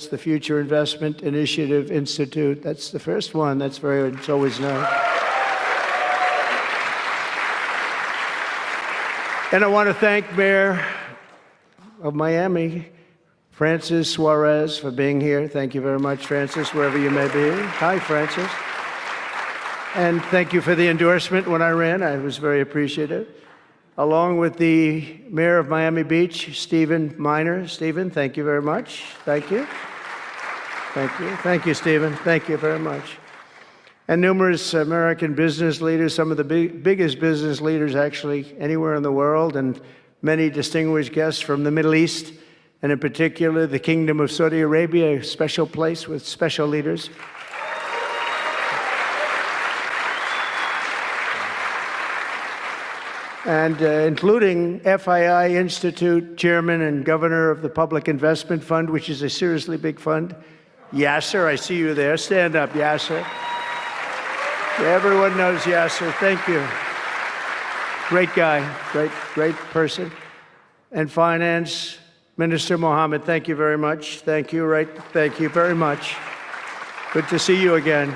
the Future Investment Initiative Institute. That's the first one. It's always known. And I want to thank Mayor of Miami, Francis Suarez, for being here. Thank you very much, Francis, wherever you may be. Hi, Francis. And thank you for the endorsement when I ran. I was very appreciative. Along with the Mayor of Miami Beach, Stephen Miner. Stephen, thank you very much. Thank you. Thank you. Thank you, Stephen. Thank you very much. And numerous American business leaders, some of the biggest business leaders actually anywhere in the world, and many distinguished guests from the Middle East, and in particular the Kingdom of Saudi Arabia, a special place with special leaders. And including FII Institute Chairman and Governor of the Public Investment Fund, which is a seriously big fund. Yasser, I see you there. Stand up, Yasser. Everyone knows Yasser. Thank you. Great guy, great person. And Finance Minister Mohammed, thank you very much. Thank you, thank you very much. Good to see you again.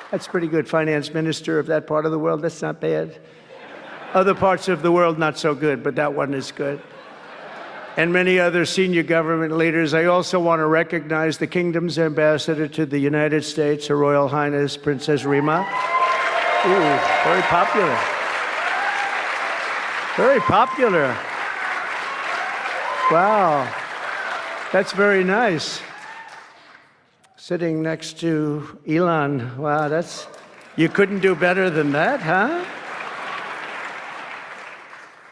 That's pretty good, Finance Minister of that part of the world. That's not bad. Other parts of the world, not so good, but that one is good. And many other senior government leaders. I also want to recognize the Kingdom's ambassador to the United States, Her Royal Highness Princess Rima. Ooh, very popular. Very popular. Wow, that's very nice. Sitting next to Elon. Wow, you couldn't do better than that, huh?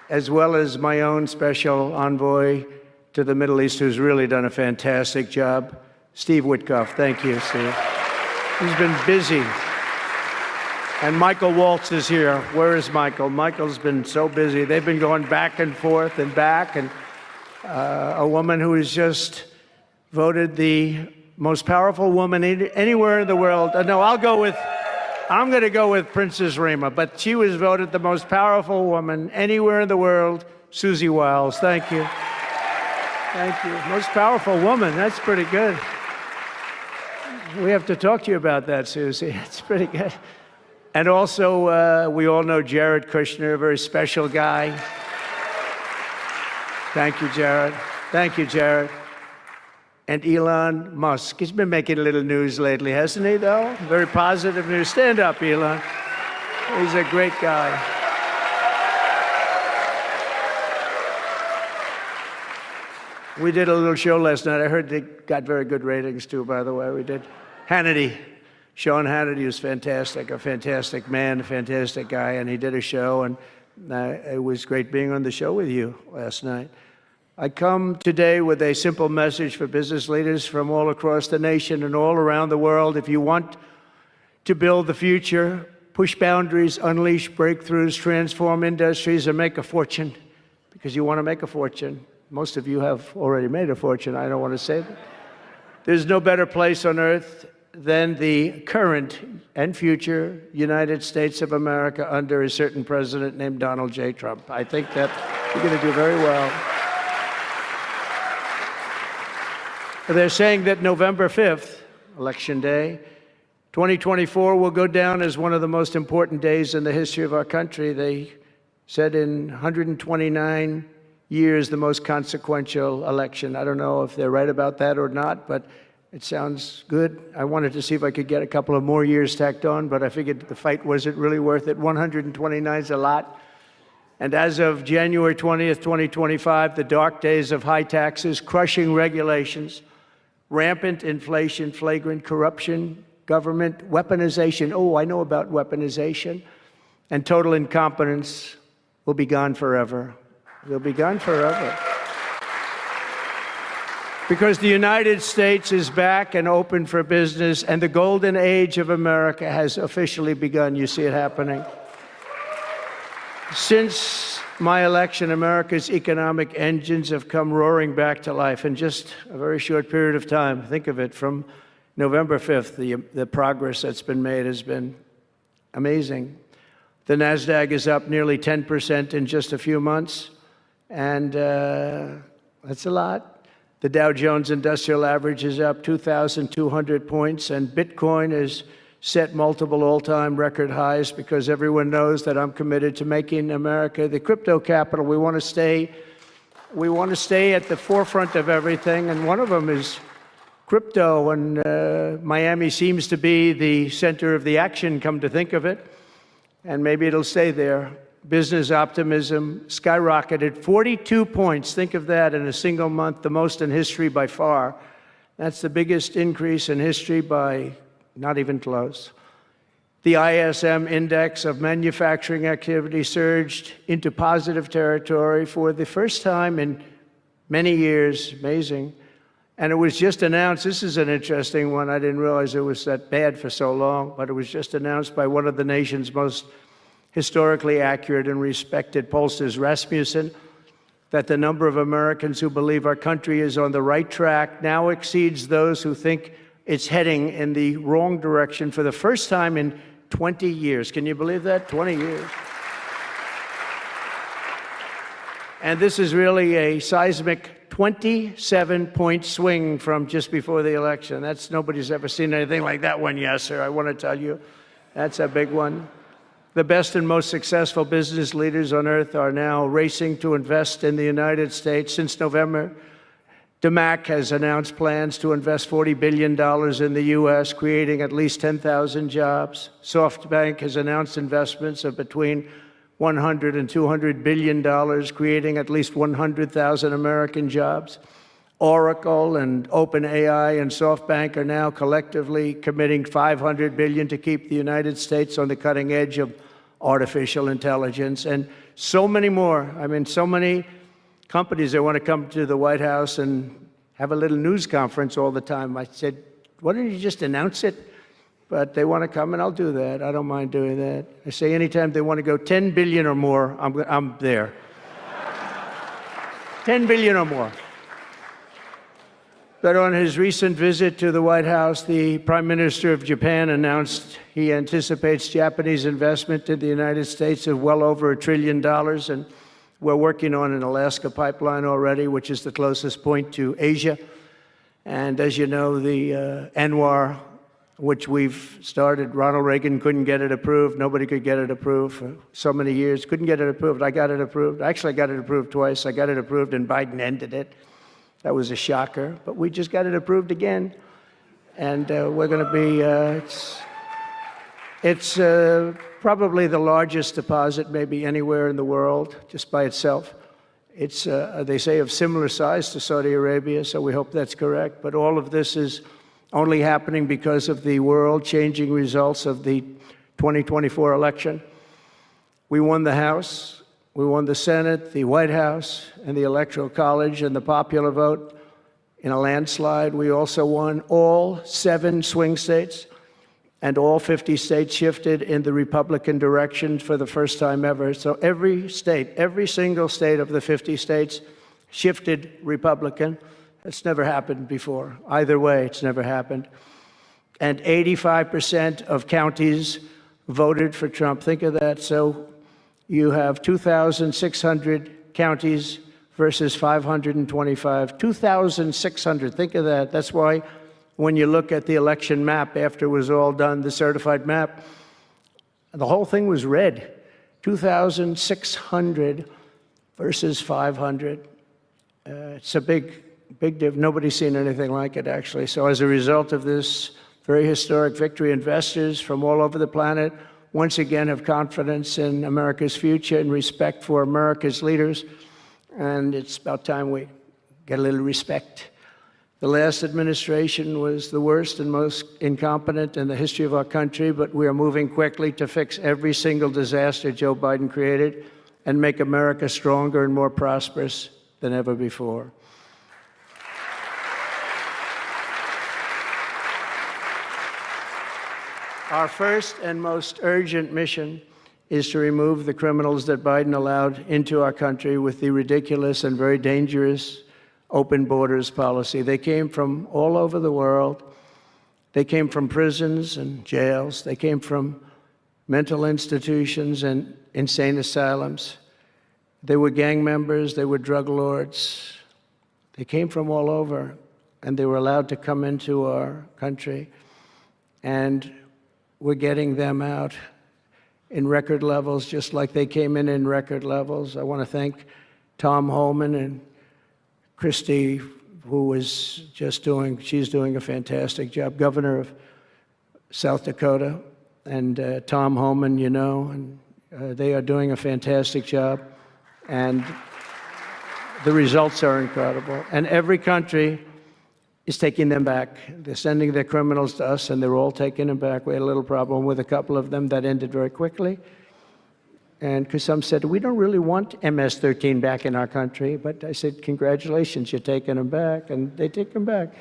As well as my own special envoy to the Middle East, who's really done a fantastic job, Steve Witkoff. Thank you, Steve. He's been busy. And Michael Waltz is here. Where is Michael? Michael's been so busy. They've been going back and forth and back. And a woman who is just voted the most powerful woman anywhere in the world. No, I'm going to go with Princess Rima, but she was voted the most powerful woman anywhere in the world, Susie Wiles. Thank you. Thank you. Most powerful woman. That's pretty good. We have to talk to you about that, Susie. It's pretty good. And also, we all know Jared Kushner, a very special guy. Thank you, Jared. Thank you, Jared. And Elon Musk. He's been making a little news lately, hasn't he, though? Very positive news. Stand up, Elon. He's a great guy. We did a little show last night. I heard they got very good ratings, too, by the way. We did. Hannity. Sean Hannity was fantastic, a fantastic man, a fantastic guy, and he did a show, and it was great being on the show with you last night. I come today with a simple message for business leaders from all across the nation and all around the world. If you want to build the future, push boundaries, unleash breakthroughs, transform industries, and make a fortune, because you want to make a fortune. Most of you have already made a fortune. I don't want to say that. There's no better place on earth than the current and future United States of America under a certain president named Donald J. Trump. I think that you're going to do very well. They're saying that November 5th, Election Day, 2024 will go down as one of the most important days in the history of our country. They said in 129 years, the most consequential election. I don't know if they're right about that or not, but it sounds good. I wanted to see if I could get a couple of more years tacked on, but I figured the fight wasn't really worth it. 129 is a lot. And as of January 20th, 2025, the dark days of high taxes, crushing regulations, rampant inflation, flagrant corruption, government weaponization. Oh, I know about weaponization. And total incompetence will be gone forever. They'll be gone forever. Because the United States is back and open for business, and the golden age of America has officially begun. You see it happening. Since my election, America's economic engines have come roaring back to life in just a very short period of time. Think of it, from November 5th, the progress that's been made has been amazing. The NASDAQ is up nearly 10% in just a few months, and that's a lot. The Dow Jones Industrial Average is up 2,200 points, and Bitcoin has set multiple all-time record highs because everyone knows that I'm committed to making America the crypto capital. We want to stay at the forefront of everything, and one of them is crypto, and Miami seems to be the center of the action, come to think of it, and maybe it'll stay there. Business optimism skyrocketed 42 points. Think of that in a single month, the most in history by far. That's the biggest increase in history by not even close. The ISM index of manufacturing activity surged into positive territory for the first time in many years. Amazing. And it was just announced, this is an interesting one, I didn't realize it was that bad for so long, but it was just announced by one of the nation's most historically accurate and respected pollsters, Rasmussen, that the number of Americans who believe our country is on the right track now exceeds those who think it's heading in the wrong direction for the first time in 20 years. Can you believe that? 20 years. And this is really a seismic 27-point swing from just before the election. Nobody's ever seen anything like that one yet, sir. I want to tell you, that's a big one. The best and most successful business leaders on earth are now racing to invest in the United States. Since November, DeMac has announced plans to invest $40 billion in the U.S., creating at least 10,000 jobs. SoftBank has announced investments of between $100 and $200 billion, creating at least 100,000 American jobs. Oracle and OpenAI and SoftBank are now collectively committing $500 billion to keep the United States on the cutting edge of artificial intelligence, and so many more. I mean, so many companies that want to come to the White House and have a little news conference all the time. I said, why don't you just announce it? But they want to come, and I'll do that. I don't mind doing that. I say anytime they want to go 10 billion or more, I'm there. 10 billion or more. But on his recent visit to the White House, the Prime Minister of Japan announced he anticipates Japanese investment in the United States of well over $1 trillion, and we're working on an Alaska pipeline already, which is the closest point to Asia. And as you know, the ANWR, which we've started, Ronald Reagan couldn't get it approved. Nobody could get it approved for so many years. Couldn't get it approved. I got it approved. Actually, I got it approved twice. I got it approved, and Biden ended it. That was a shocker, but we just got it approved again. And we're going to be, it's probably the largest deposit maybe anywhere in the world, just by itself. It's, they say, of similar size to Saudi Arabia, so we hope that's correct. But all of this is only happening because of the world-changing results of the 2024 election. We won the House. We won the Senate, the White House, and the Electoral College, and the popular vote in a landslide. We also won all 7 swing states, and all 50 states shifted in the Republican direction for the first time ever. So every state, every single state of the 50 states shifted Republican. It's never happened before. Either way, it's never happened. And 85% of counties voted for Trump. Think of that. So you have 2,600 counties versus 525. 2,600, think of that. That's why when you look at the election map after it was all done, the certified map, the whole thing was red. 2,600 versus 500. It's a big difference. Nobody's seen anything like it, actually. So as a result of this very historic victory, investors from all over the planet once again have confidence in America's future and respect for America's leaders. And it's about time we get a little respect. The last administration was the worst and most incompetent in the history of our country, but we are moving quickly to fix every single disaster Joe Biden created and make America stronger and more prosperous than ever before. Our first and most urgent mission is to remove the criminals that Biden allowed into our country with the ridiculous and very dangerous open borders policy. They came from all over the world. They came from prisons and jails. They came from mental institutions and insane asylums. They were gang members. They were drug lords. They came from all over, and they were allowed to come into our country. And we're getting them out in record levels, just like they came in record levels. I want to thank Tom Homan and Christie, who was she's doing a fantastic job, governor of South Dakota, and Tom Homan, you know, and they are doing a fantastic job. And the results are incredible. And every country is taking them back. They're sending their criminals to us, and they're all taking them back. We had a little problem with a couple of them that ended very quickly. And because some said, we don't really want MS-13 back in our country. But I said, congratulations, you're taking them back. And they take them back.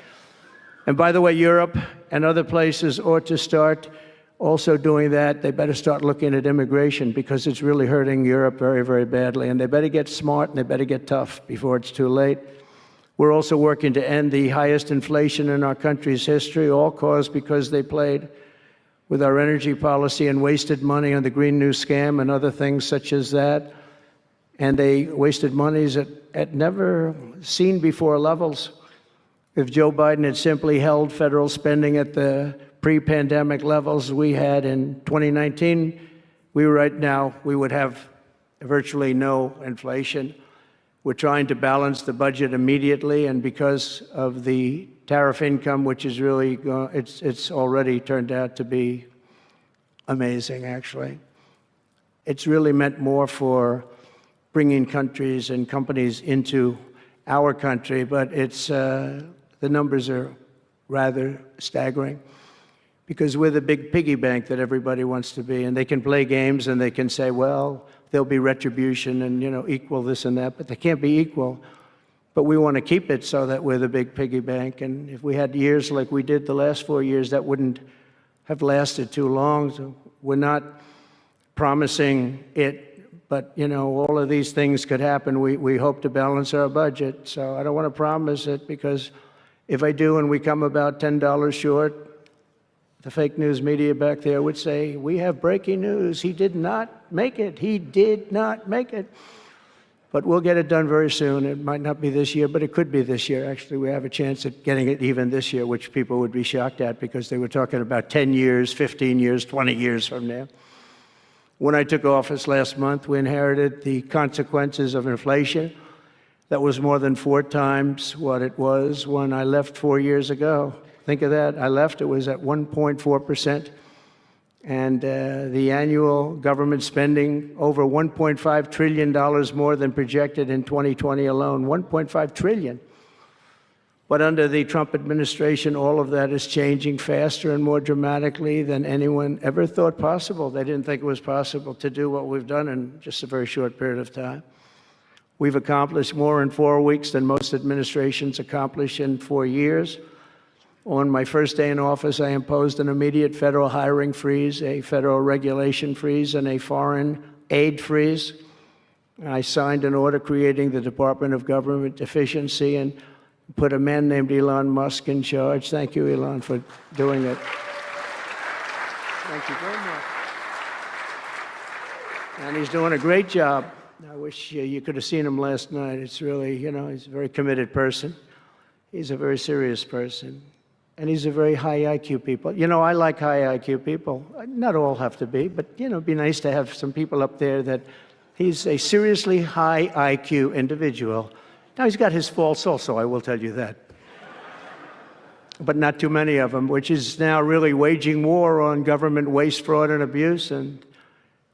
And by the way, Europe and other places ought to start also doing that. They better start looking at immigration, because it's really hurting Europe very, very badly. And they better get smart, and they better get tough before it's too late. We're also working to end the highest inflation in our country's history, all caused because they played with our energy policy and wasted money on the Green New Scam and other things such as that. And they wasted monies at never seen before levels. If Joe Biden had simply held federal spending at the pre-pandemic levels we had in 2019, we would have virtually no inflation. We're trying to balance the budget immediately, and because of the tariff income, which is really, it's already turned out to be amazing, actually. It's really meant more for bringing countries and companies into our country, but the numbers are rather staggering, because we're the big piggy bank that everybody wants to be, and they can play games and they can say, well, there'll be retribution and, you know, equal this and that, but they can't be equal. But we want to keep it so that we're the big piggy bank. And if we had years like we did the last 4 years, that wouldn't have lasted too long. So we're not promising it, but, you know, all of these things could happen. We hope to balance our budget. So I don't want to promise it, because if I do and we come about $10 short, the fake news media back there would say, we have breaking news. He did not make it. He did not make it. But we'll get it done very soon. It might not be this year, but it could be this year. Actually, we have a chance at getting it even this year, which people would be shocked at, because they were talking about 10 years, 15 years, 20 years from now. When I took office last month, we inherited the consequences of inflation. That was more than 4 times what it was when I left 4 years ago. Think of that. I left, it was at 1.4%. And the annual government spending over $1.5 trillion more than projected in 2020 alone. $1.5 trillion. But under the Trump administration, all of that is changing faster and more dramatically than anyone ever thought possible. They didn't think it was possible to do what we've done in just a very short period of time. We've accomplished more in 4 weeks than most administrations accomplish in 4 years. On my first day in office, I imposed an immediate federal hiring freeze, a federal regulation freeze, and a foreign aid freeze. I signed an order creating the Department of Government Efficiency and put a man named Elon Musk in charge. Thank you, Elon, for doing it. Thank you very much. And he's doing a great job. I wish you could have seen him last night. It's really, you know, he's a very committed person. He's a very serious person. And he's a very high IQ people. You know, I like high IQ people. Not all have to be, but, you know, it'd be nice to have some people up there that he's a seriously high IQ individual. Now, he's got his faults also, I will tell you that. But not too many of them, which is now really waging war on government waste, fraud, and abuse. And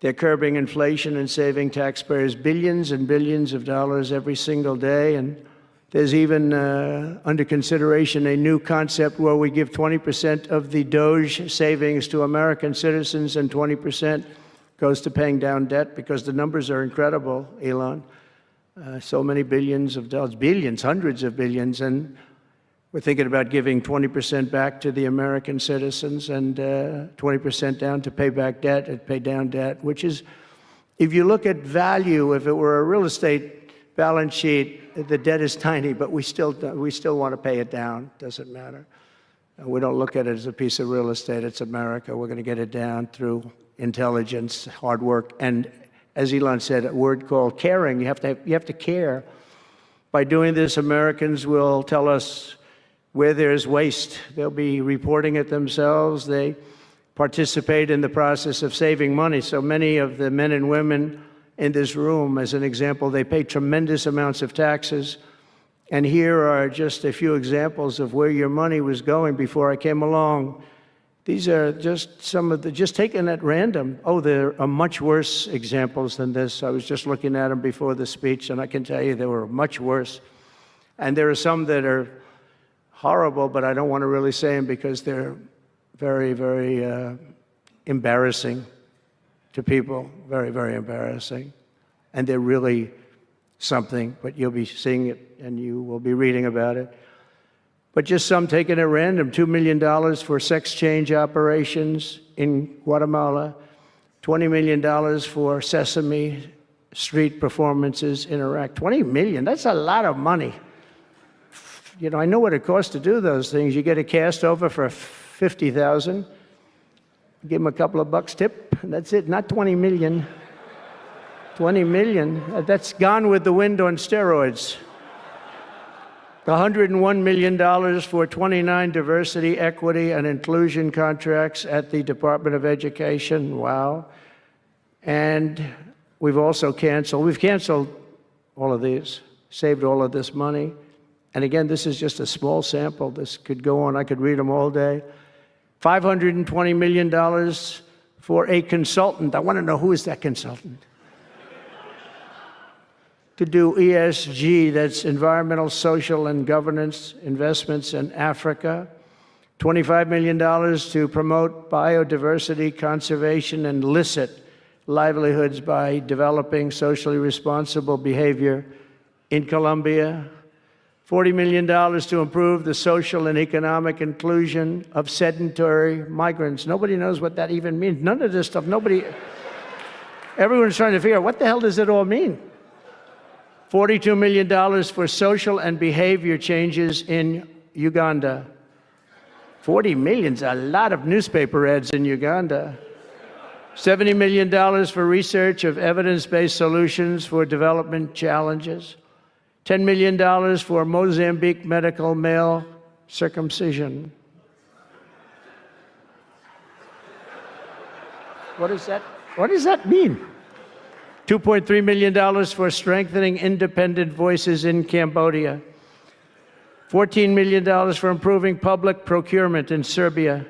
they're curbing inflation and saving taxpayers billions and billions of dollars every single day. And there's even under consideration a new concept where we give 20% of the Doge savings to American citizens and 20% goes to paying down debt, because the numbers are incredible, Elon. So many billions of dollars, billions, hundreds of billions, and we're thinking about giving 20% back to the American citizens and 20% down to pay back debt and pay down debt, which is, if you look at value, if it were a real estate balance sheet, the debt is tiny, but we still want to pay it down. Doesn't matter. We don't look at it as a piece of real estate. It's America. We're going to get it down through intelligence, hard work, and, as Elon said, a word called caring. You have to care. By doing this, Americans will tell us where there's waste. They'll be reporting it themselves. They participate in the process of saving money. So many of the men and women in this room, as an example, they pay tremendous amounts of taxes. And here are just a few examples of where your money was going before I came along. These are just some of the, just taken at random. Oh, there are much worse examples than this. I was just looking at them before the speech, and I can tell you they were much worse. And there are some that are horrible, but I don't want to really say them because they're very, very embarrassing to people. Very, very embarrassing. And they're really something, but you'll be seeing it and you will be reading about it. But just some taken at random, $2 million for sex change operations in Guatemala, $20 million for Sesame Street performances in Iraq. $20 million, that's a lot of money. You know, I know what it costs to do those things. You get a cast over for $50,000, give them a couple of bucks tip, and that's it, not 20 million. 20 million, that's Gone with the Wind on steroids. $101 million for 29 diversity, equity, and inclusion contracts at the Department of Education. Wow. And we've canceled all of these, saved all of this money. And again, this is just a small sample. This could go on. I could read them all day. $520 million for a consultant. I want to know, who is that consultant? To do ESG, that's environmental, social, and governance investments in Africa. $25 million to promote biodiversity, conservation, and illicit livelihoods by developing socially responsible behavior in Colombia. $40 million to improve the social and economic inclusion of sedentary migrants. Nobody knows what that even means. None of this stuff, everyone's trying to figure out, what the hell does it all mean? $42 million for social and behavior changes in Uganda. 40 million's a lot of newspaper ads in Uganda. $70 million for research of evidence-based solutions for development challenges. $10 million for Mozambique medical male circumcision. What does that mean? $2.3 million for strengthening independent voices in Cambodia. $14 million for improving public procurement in Serbia.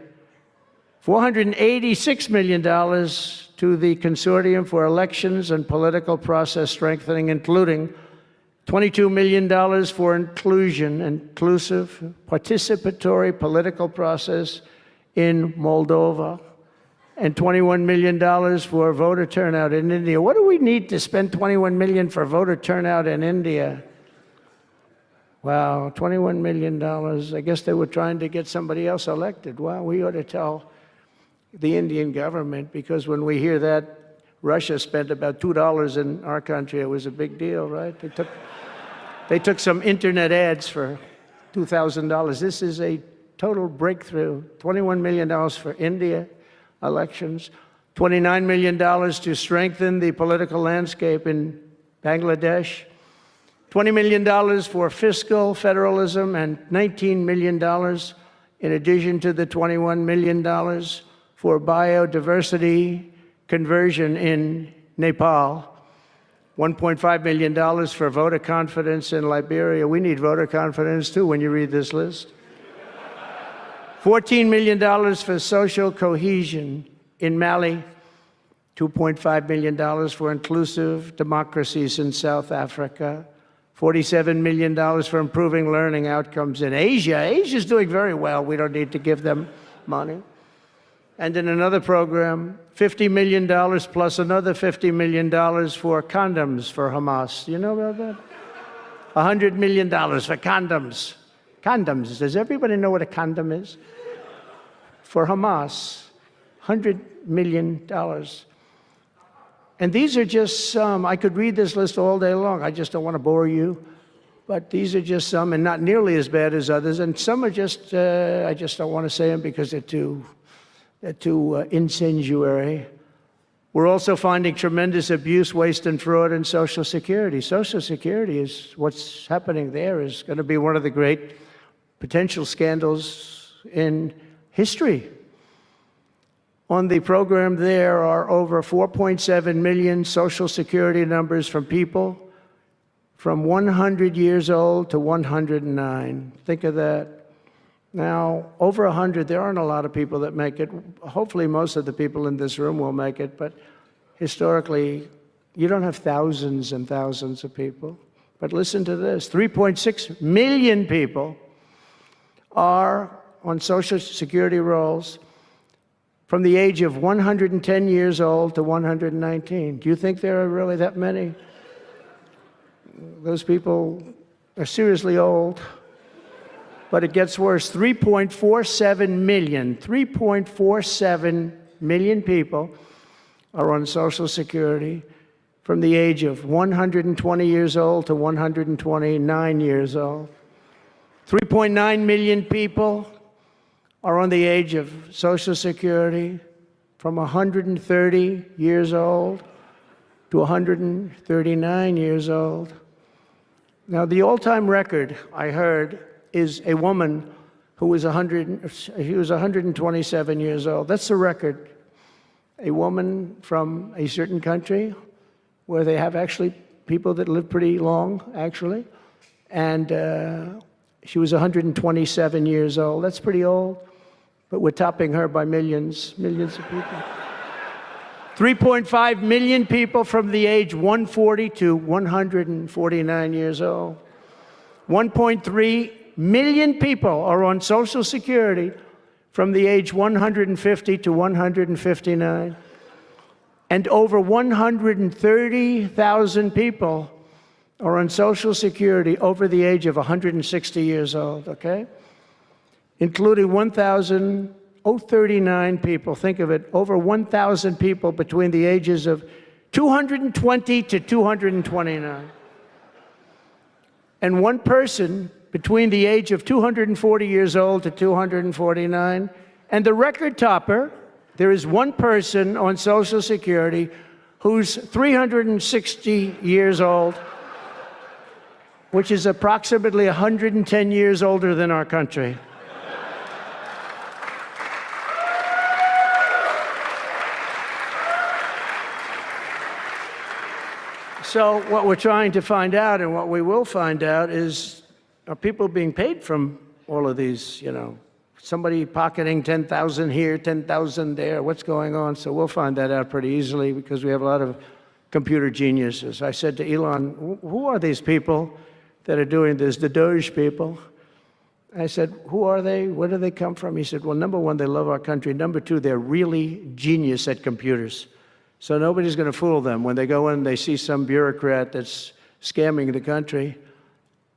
$486 million to the Consortium for Elections and Political Process Strengthening, including $22 million for inclusive, participatory political process in Moldova, and $21 million for voter turnout in India. What do we need to spend $21 million for voter turnout in India? Wow, $21 million. I guess they were trying to get somebody else elected. Well, we ought to tell the Indian government, because when we hear that Russia spent about $2 in our country, it was a big deal, right? They took some internet ads for $2,000. This is a total breakthrough. $21 million for India elections, $29 million to strengthen the political landscape in Bangladesh, $20 million for fiscal federalism, and $19 million in addition to the $21 million for biodiversity conversion in Nepal, $1.5 million for voter confidence in Liberia. We need voter confidence too when you read this list. $14 million for social cohesion in Mali, $2.5 million for inclusive democracies in South Africa, $47 million for improving learning outcomes in Asia. Asia's doing very well. We don't need to give them money. And in another program, $50 million plus another $50 million for condoms for Hamas. Do you know about that? $100 million for condoms. Condoms. Does everybody know what a condom is? For Hamas, $100 million. And these are just some. I could read this list all day long. I just don't want to bore you. But these are just some, and not nearly as bad as others. And some are just, I just don't want to say them because they're too incendiary. We're also finding tremendous abuse, waste, and fraud in Social Security. Social Security is what's happening there is going to be one of the great potential scandals in history. On the program, there are over 4.7 million Social Security numbers from people from 100 years old to 109. Think of that. Now, over 100, there aren't a lot of people that make it. Hopefully, most of the people in this room will make it, but historically, you don't have thousands and thousands of people. But listen to this, 3.6 million people are on Social Security rolls from the age of 110 years old to 119. Do you think there are really that many? Those people are seriously old. But it gets worse. 3.47 million people are on Social Security from the age of 120 years old to 129 years old. 3.9 million people are on the age of Social Security from 130 years old to 139 years old. Now, the all-time record, I heard, is a woman who was 127 years old. That's the record. A woman from a certain country where they have actually people that live pretty long, actually. And she was 127 years old. That's pretty old. But we're topping her by millions of people. 3.5 million people from the age 140 to 149 years old. 1.3 million people are on Social Security from the age 150 to 159. And over 130,000 people are on Social Security over the age of 160 years old, okay? Including 1,039 people, think of it, over 1,000 people between the ages of 220 to 229. And one person between the age of 240 years old to 249. And the record topper, there is one person on Social Security who's 360 years old, which is approximately 110 years older than our country. So what we're trying to find out, and what we will find out, is are people being paid from all of these, somebody pocketing 10,000 here, 10,000 there, what's going on? So we'll find that out pretty easily because we have a lot of computer geniuses. I said to Elon, who are these people that are doing this, the Doge people? I said, who are they? Where do they come from? He said, well, number one, they love our country. Number two, they're really genius at computers. So nobody's going to fool them. When they go in, they see some bureaucrat that's scamming the country,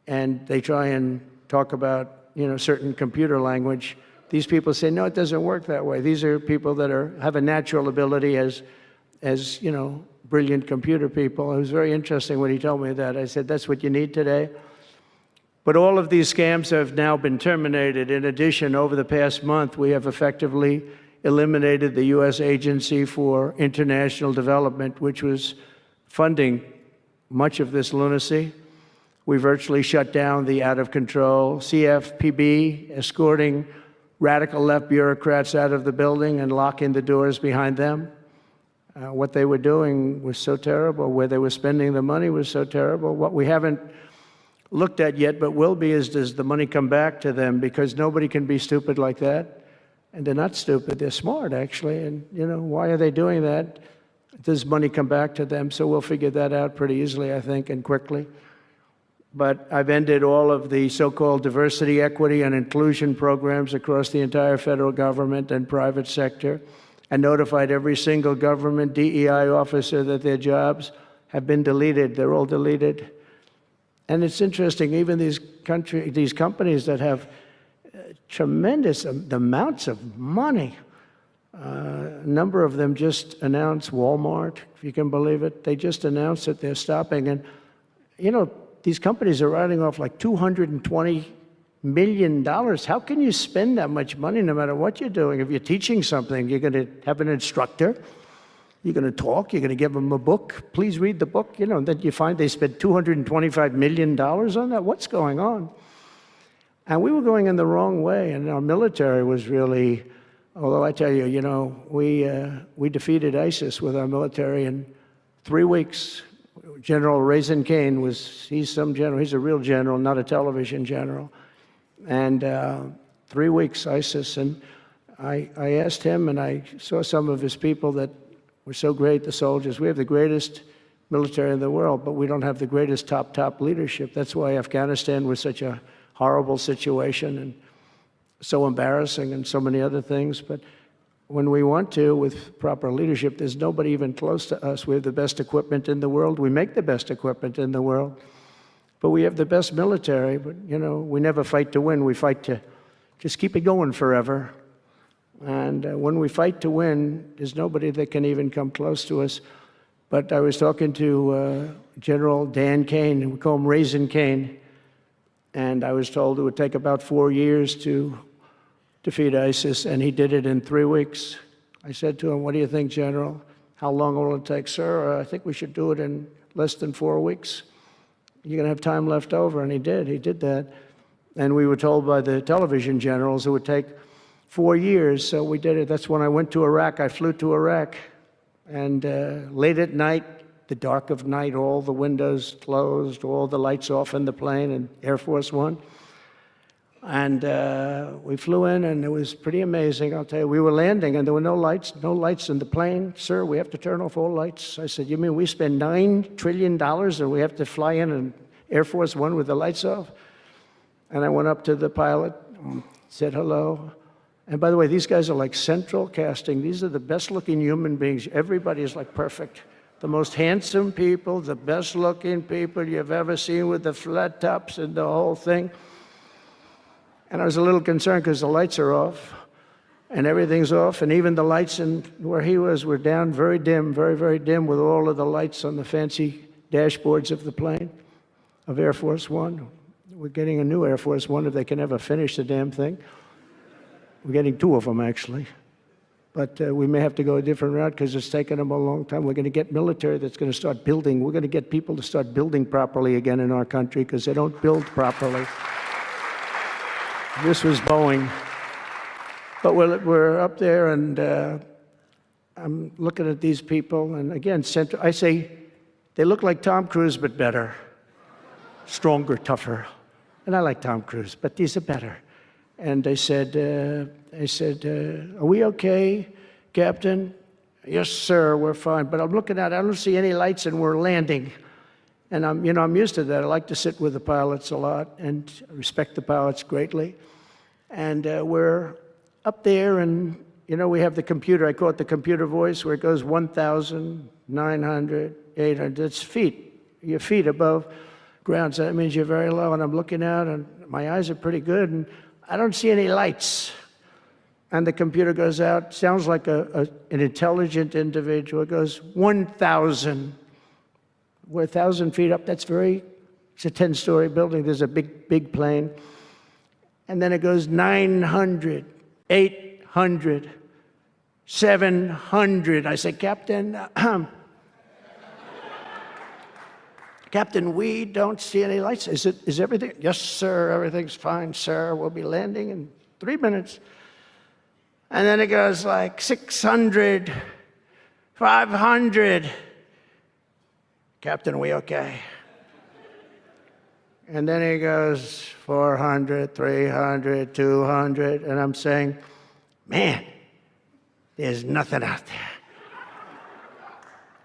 and they try and talk about, certain computer language. These people say, no, it doesn't work that way. These are people that have a natural ability as brilliant computer people. It was very interesting when he told me that. I said, that's what you need today. But all of these scams have now been terminated. In addition, over the past month, we have effectively eliminated the U.S. Agency for International Development, which was funding much of this lunacy. We virtually shut down the out-of-control CFPB, escorting radical left bureaucrats out of the building and locking the doors behind them. What they were doing was so terrible. Where they were spending the money was so terrible. What we haven't looked at yet, but will be, is does the money come back to them? Because nobody can be stupid like that. And they're not stupid, they're smart, actually. And, why are they doing that? Does money come back to them? So we'll figure that out pretty easily, I think, and quickly. But I've ended all of the so-called diversity, equity, and inclusion programs across the entire federal government and private sector, and notified every single government DEI officer that their jobs have been deleted. They're all deleted. And it's interesting, even these companies that have tremendous amounts of money. A number of them just announced, Walmart, if you can believe it, they just announced that they're stopping. And, these companies are writing off like $220 million. How can you spend that much money no matter what you're doing? If you're teaching something, you're going to have an instructor. You're going to talk? You're going to give them a book? Please read the book. You know, and then you find they spent $225 million on that. What's going on? And we were going in the wrong way, and our military was really, although I tell you, you know, we defeated ISIS with our military in 3 weeks. General Raisin Kane he's some general, he's a real general, not a television general. And 3 weeks, ISIS, and I asked him, and I saw some of his people that were so great, the soldiers. We have the greatest military in the world, but we don't have the greatest top leadership. That's why Afghanistan was such a horrible situation and so embarrassing and so many other things. But when we want to, with proper leadership, there's nobody even close to us. We have the best equipment in the world. We make the best equipment in the world. But we have the best military. But, you know, we never fight to win. We fight to just keep it going forever. And when we fight to win, there's nobody that can even come close to us. But I was talking to General Dan Kane, we call him Raisin Kane, and I was told it would take about 4 years to defeat ISIS, and he did it in 3 weeks. I said to him, "What do you think, General? How long will it take?" "Sir, I think we should do it in less than 4 weeks. You're going to have time left over." And he did that. And we were told by the television generals it would take 4 years, so we did it. That's when I went to Iraq. I flew to Iraq, and late at night, the dark of night, all the windows closed, all the lights off in the plane, in Air Force One. And we flew in, and it was pretty amazing. I'll tell you, we were landing, and there were no lights in the plane. "Sir, we have to turn off all lights." I said, "You mean we spend $9 trillion and we have to fly in Air Force One with the lights off?" And I went up to the pilot, said hello. And by the way, these guys are like central casting. These are the best-looking human beings. Everybody is like perfect. The most handsome people, the best-looking people you've ever seen with the flat tops and the whole thing. And I was a little concerned because the lights are off, and everything's off, and even the lights in where he was were down, very dim, very, very dim, with all of the lights on the fancy dashboards of the plane, of Air Force One. We're getting a new Air Force One if they can ever finish the damn thing. We're getting 2 of them, actually. But we may have to go a different route because it's taken them a long time. We're going to get military that's going to start building. We're going to get people to start building properly again in our country because they don't build properly. This was Boeing. But we're up there, and I'm looking at these people. And again, I say, they look like Tom Cruise, but better. Stronger, tougher. And I like Tom Cruise, but these are better. And I said, "Are we okay, Captain?" "Yes, sir, we're fine." But I'm looking out, I don't see any lights, and we're landing. And I'm used to that. I like to sit with the pilots a lot and respect the pilots greatly. And we're up there, and we have the computer. I call it the computer voice, where it goes 1,900, 800. It's feet. Your feet above ground. So that means you're very low. And I'm looking out, and my eyes are pretty good, and I don't see any lights. And the computer goes out, sounds like an intelligent individual. It goes 1,000. We're 1,000 feet up. It's a 10-story building. There's a big plane. And then it goes 900, 800, 700. I say, "Captain, Captain, we don't see any lights. Is everything?" "Yes, sir, everything's fine, sir. We'll be landing in 3 minutes." And then it goes like 600, 500. "Captain, are we okay?" And then he goes 400, 300, 200. And I'm saying, "Man, there's nothing out there."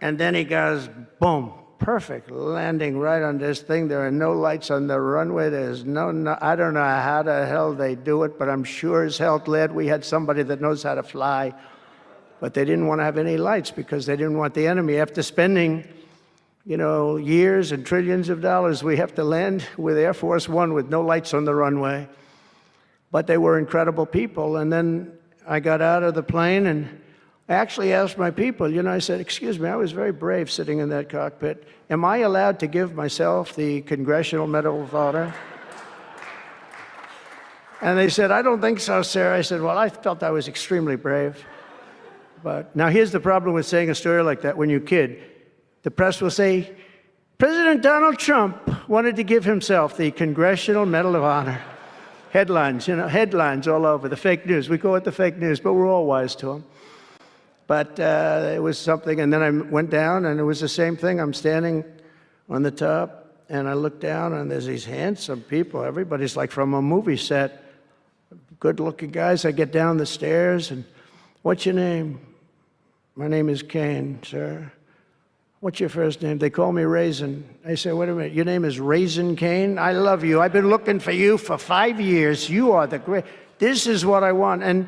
And then he goes, boom. Perfect landing right on this thing. There are no lights on the runway. There's no, I don't know how the hell they do it, but I'm sure as hell glad we had somebody that knows how to fly. But they didn't want to have any lights because they didn't want the enemy. After spending, years and trillions of dollars, we have to land with Air Force One with no lights on the runway. But they were incredible people. And then I got out of the plane, and I actually asked my people, I said, "Excuse me, I was very brave sitting in that cockpit. Am I allowed to give myself the Congressional Medal of Honor?" And they said, "I don't think so, sir." I said, "Well, I felt I was extremely brave." But now here's the problem with saying a story like that when you're a kid. The press will say, President Donald Trump wanted to give himself the Congressional Medal of Honor. Headlines, headlines all over, the fake news. We call it the fake news, but we're all wise to them. But it was something, and then I went down, and it was the same thing. I'm standing on the top, and I look down, and there's these handsome people. Everybody's like from a movie set. Good-looking guys. I get down the stairs, and what's your name? My name is Kane, sir. What's your first name? They call me Raisin. I say, wait a minute, your name is Raisin Kane? I love you. I've been looking for you for 5 years. You are the great. This is what I want. And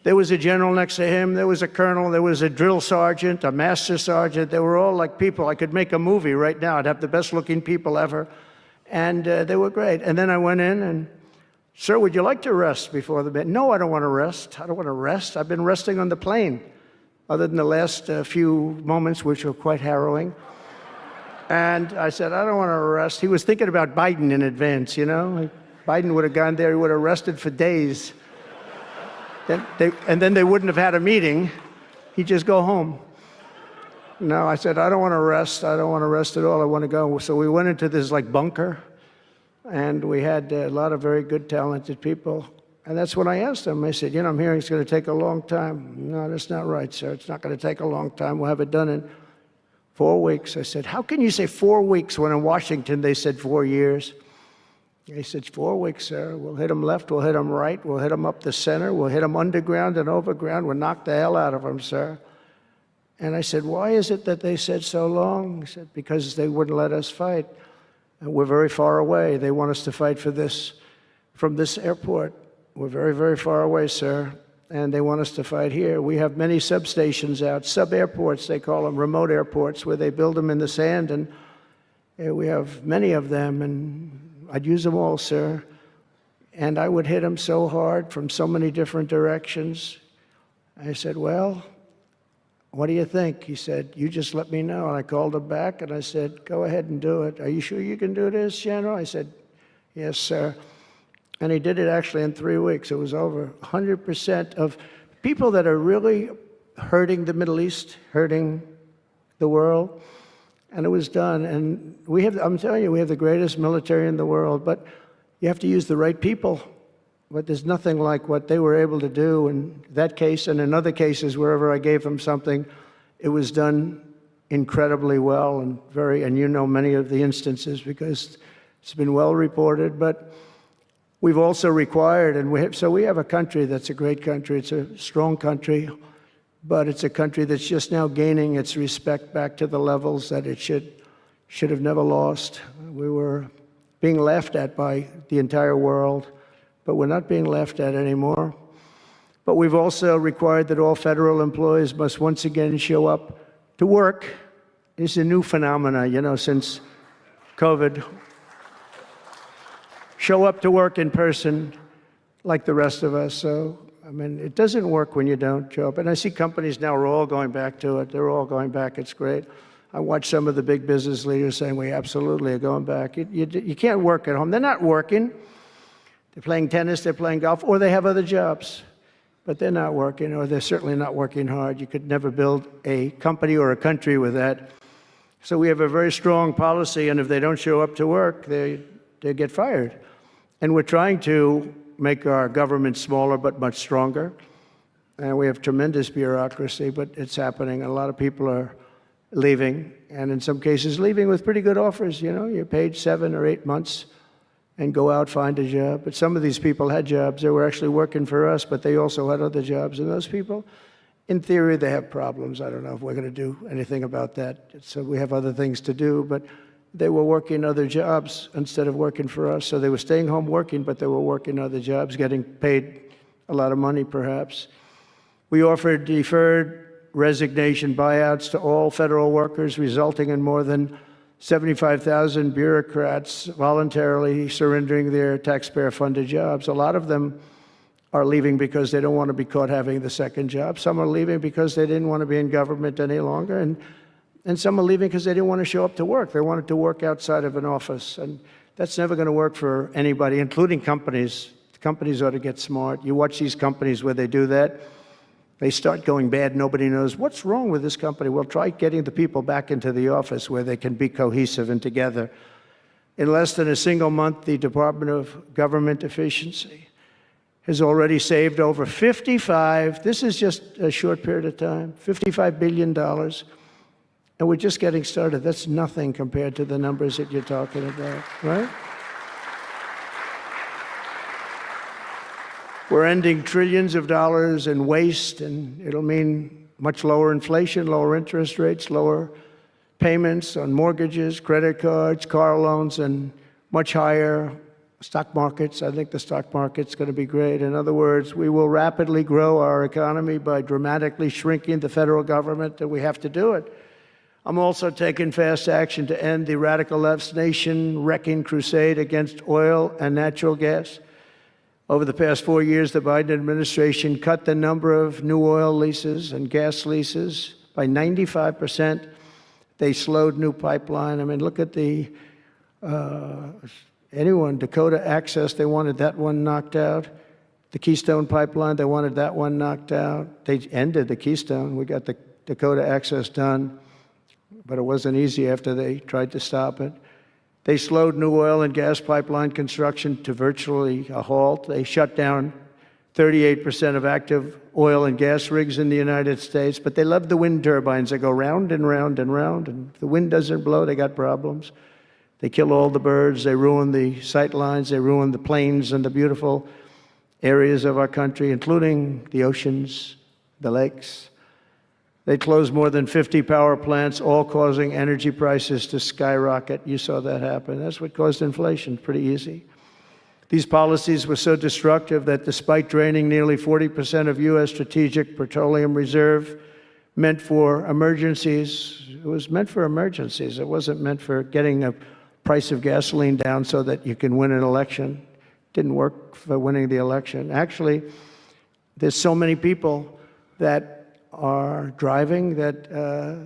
there was a general next to him. There was a colonel. There was a drill sergeant, a master sergeant. They were all like people. I could make a movie right now. I'd have the best-looking people ever. And they were great. And then I went in and, sir, would you like to rest before the bed? No, I don't want to rest. I don't want to rest. I've been resting on the plane, other than the last few moments, which were quite harrowing. And I said, I don't want to rest. He was thinking about Biden in advance, Biden would have gone there. He would have rested for days. And then they wouldn't have had a meeting. He'd just go home. No, I said, I don't want to rest. I don't want to rest at all. I want to go. So we went into this bunker, and we had a lot of very good, talented people. And that's when I asked him. I said, I'm hearing it's going to take a long time. No, that's not right, sir. It's not going to take a long time. We'll have it done in 4 weeks. I said, how can you say 4 weeks when in Washington they said 4 years? He said, 4 weeks, sir. We'll hit them left. We'll hit them right. We'll hit them up the center. We'll hit them underground and overground. We'll knock the hell out of them, sir. And I said, why is it that they said so long? He said, because they wouldn't let us fight. And we're very far away. They want us to fight from this airport. We're very, very far away, sir, and they want us to fight here. We have many substations out, sub-airports, they call them, remote airports, where they build them in the sand, and we have many of them, and I'd use them all, sir. And I would hit them so hard from so many different directions. I said, well, what do you think? He said, you just let me know. And I called him back, and I said, go ahead and do it. Are you sure you can do this, General? I said, yes, sir. And he did it actually in 3 weeks. It was over 100% of people that are really hurting the Middle East, hurting the world. And it was done. And I'm telling you, we have the greatest military in the world, but you have to use the right people. But there's nothing like what they were able to do in that case and in other cases, wherever I gave them something, it was done incredibly well and many of the instances because it's been well reported. But we've also required, so we have a country that's a great country. It's a strong country, but it's a country that's just now gaining its respect back to the levels that it should have never lost. We were being laughed at by the entire world, but we're not being laughed at anymore. But we've also required that all federal employees must once again show up to work. It's a new phenomena, since COVID. Show up to work in person like the rest of us. So, it doesn't work when you don't show up. And I see companies now are all going back to it. They're all going back. It's great. I watch some of the big business leaders saying, we absolutely are going back. You can't work at home. They're not working. They're playing tennis, they're playing golf, or they have other jobs. But they're not working, or they're certainly not working hard. You could never build a company or a country with that. So we have a very strong policy, and if they don't show up to work, they get fired. And we're trying to make our government smaller but much stronger. And we have tremendous bureaucracy, but it's happening. A lot of people are leaving, and in some cases leaving with pretty good offers. You're paid 7 or 8 months and go out, find a job. But some of these people had jobs. They were actually working for us, but they also had other jobs. And those people, in theory, they have problems. I don't know if we're going to do anything about that. So we have other things to do, but they were working other jobs instead of working for us. So they were staying home working, but they were working other jobs, getting paid a lot of money, perhaps. We offered deferred resignation buyouts to all federal workers, resulting in more than 75,000 bureaucrats voluntarily surrendering their taxpayer-funded jobs. A lot of them are leaving because they don't want to be caught having the second job. Some are leaving because they didn't want to be in government any longer. And some are leaving because they didn't want to show up to work. They wanted to work outside of an office. And that's never going to work for anybody, including companies. Companies ought to get smart. You watch these companies where they do that, They start going bad. Nobody knows what's wrong with this company. Well, try getting the people back into the office where they can be cohesive and together. In less than a single month, the Department of Government Efficiency has already saved over this is just a short period of time, $55 billion. And we're just getting started. That's nothing compared to the numbers that you're talking about, right? We're ending trillions of dollars in waste, and it'll mean much lower inflation, lower interest rates, lower payments on mortgages, credit cards, car loans, and much higher stock markets. I think the stock market's going to be great. In other words, we will rapidly grow our economy by dramatically shrinking the federal government, and we have to do it. I'm also taking fast action to end the radical left's nation-wrecking crusade against oil and natural gas. Over the past 4 years, the Biden administration cut the number of new oil leases and gas leases by 95%. They slowed new pipeline. I mean, look at Dakota Access, they wanted that one knocked out. The Keystone Pipeline, they wanted that one knocked out. They ended the Keystone. We got the Dakota Access done, but it wasn't easy after they tried to stop it. They slowed new oil and gas pipeline construction to virtually a halt. They shut down 38% of active oil and gas rigs in the United States, but they love the wind turbines. They go round and round and round, and if the wind doesn't blow, they got problems. They kill all the birds, they ruin the sight lines, they ruin the plains and the beautiful areas of our country, including the oceans, the lakes. They closed more than 50 power plants, all causing energy prices to skyrocket. You saw that happen. That's what caused inflation, pretty easy. These policies were so destructive that despite draining nearly 40% of U.S. strategic petroleum reserve meant for emergencies, it was meant for emergencies. It wasn't meant for getting a price of gasoline down so that you can win an election. It didn't work for winning the election. Actually, there's so many people that are driving that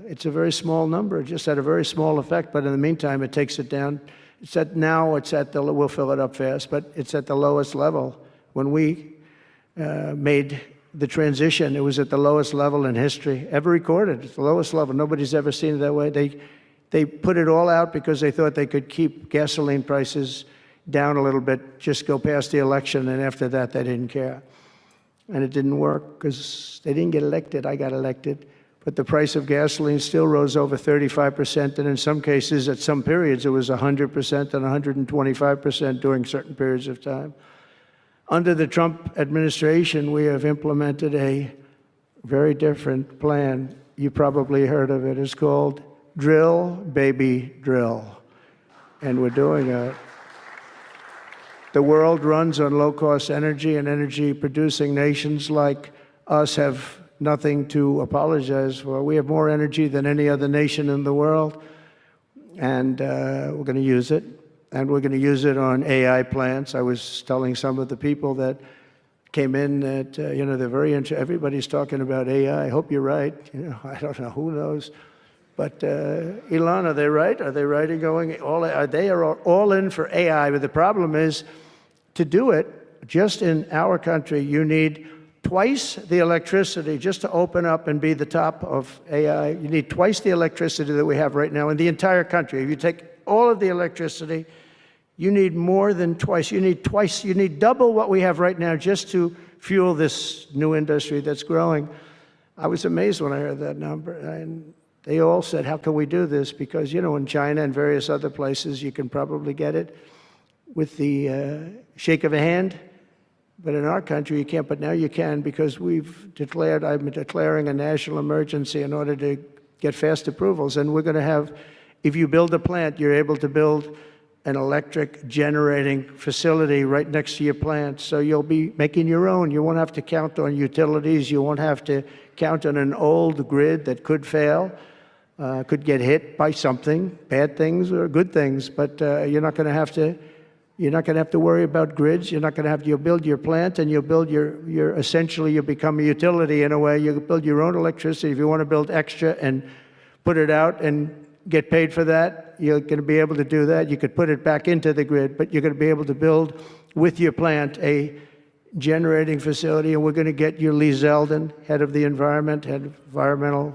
it's a very small number, just had a very small effect, but in the meantime, it takes it down. We'll fill it up fast, but it's at the lowest level. When we made the transition, it was at the lowest level in history, ever recorded. It's the lowest level. Nobody's ever seen it that way. They put it all out because they thought they could keep gasoline prices down a little bit, just go past the election, and after that, they didn't care. And it didn't work because they didn't get elected. I got elected. But the price of gasoline still rose over 35%, and in some cases, at some periods, it was 100% and 125% during certain periods of time. Under the Trump administration, we have implemented a very different plan. You probably heard of it. It's called Drill, Baby, Drill. And we're doing it. The world runs on low-cost energy, and energy-producing nations like us have nothing to apologize for. We have more energy than any other nation in the world, and we're going to use it. And we're going to use it on AI plants. I was telling some of the people that came in that, they're very interested. Everybody's talking about AI. I hope you're right. I don't know. Who knows? But Elon, are they right? Are they right in going all? They are all in for AI. But the problem is, to do it, just in our country, you need twice the electricity just to open up and be the top of AI. You need twice the electricity that we have right now in the entire country. If you take all of the electricity, you need more than twice. You need double what we have right now just to fuel this new industry that's growing. I was amazed when I heard that number. And they all said, how can we do this? Because, in China and various other places, you can probably get it with the shake of a hand. But in our country, you can't. But now you can, because I'm declaring a national emergency in order to get fast approvals. And we're going to have, if you build a plant, you're able to build an electric generating facility right next to your plant. So you'll be making your own. You won't have to count on utilities. You won't have to count on an old grid that could fail, could get hit by something, bad things or good things. But you're not going to have to worry about grids. You'll build your plant, and you'll build essentially you'll become a utility in a way. You'll build your own electricity. If you want to build extra and put it out and get paid for that, you're going to be able to do that. You could put it back into the grid, but you're going to be able to build with your plant a generating facility, and we're going to get you Lee Zeldin, head of the environment, head of environmental,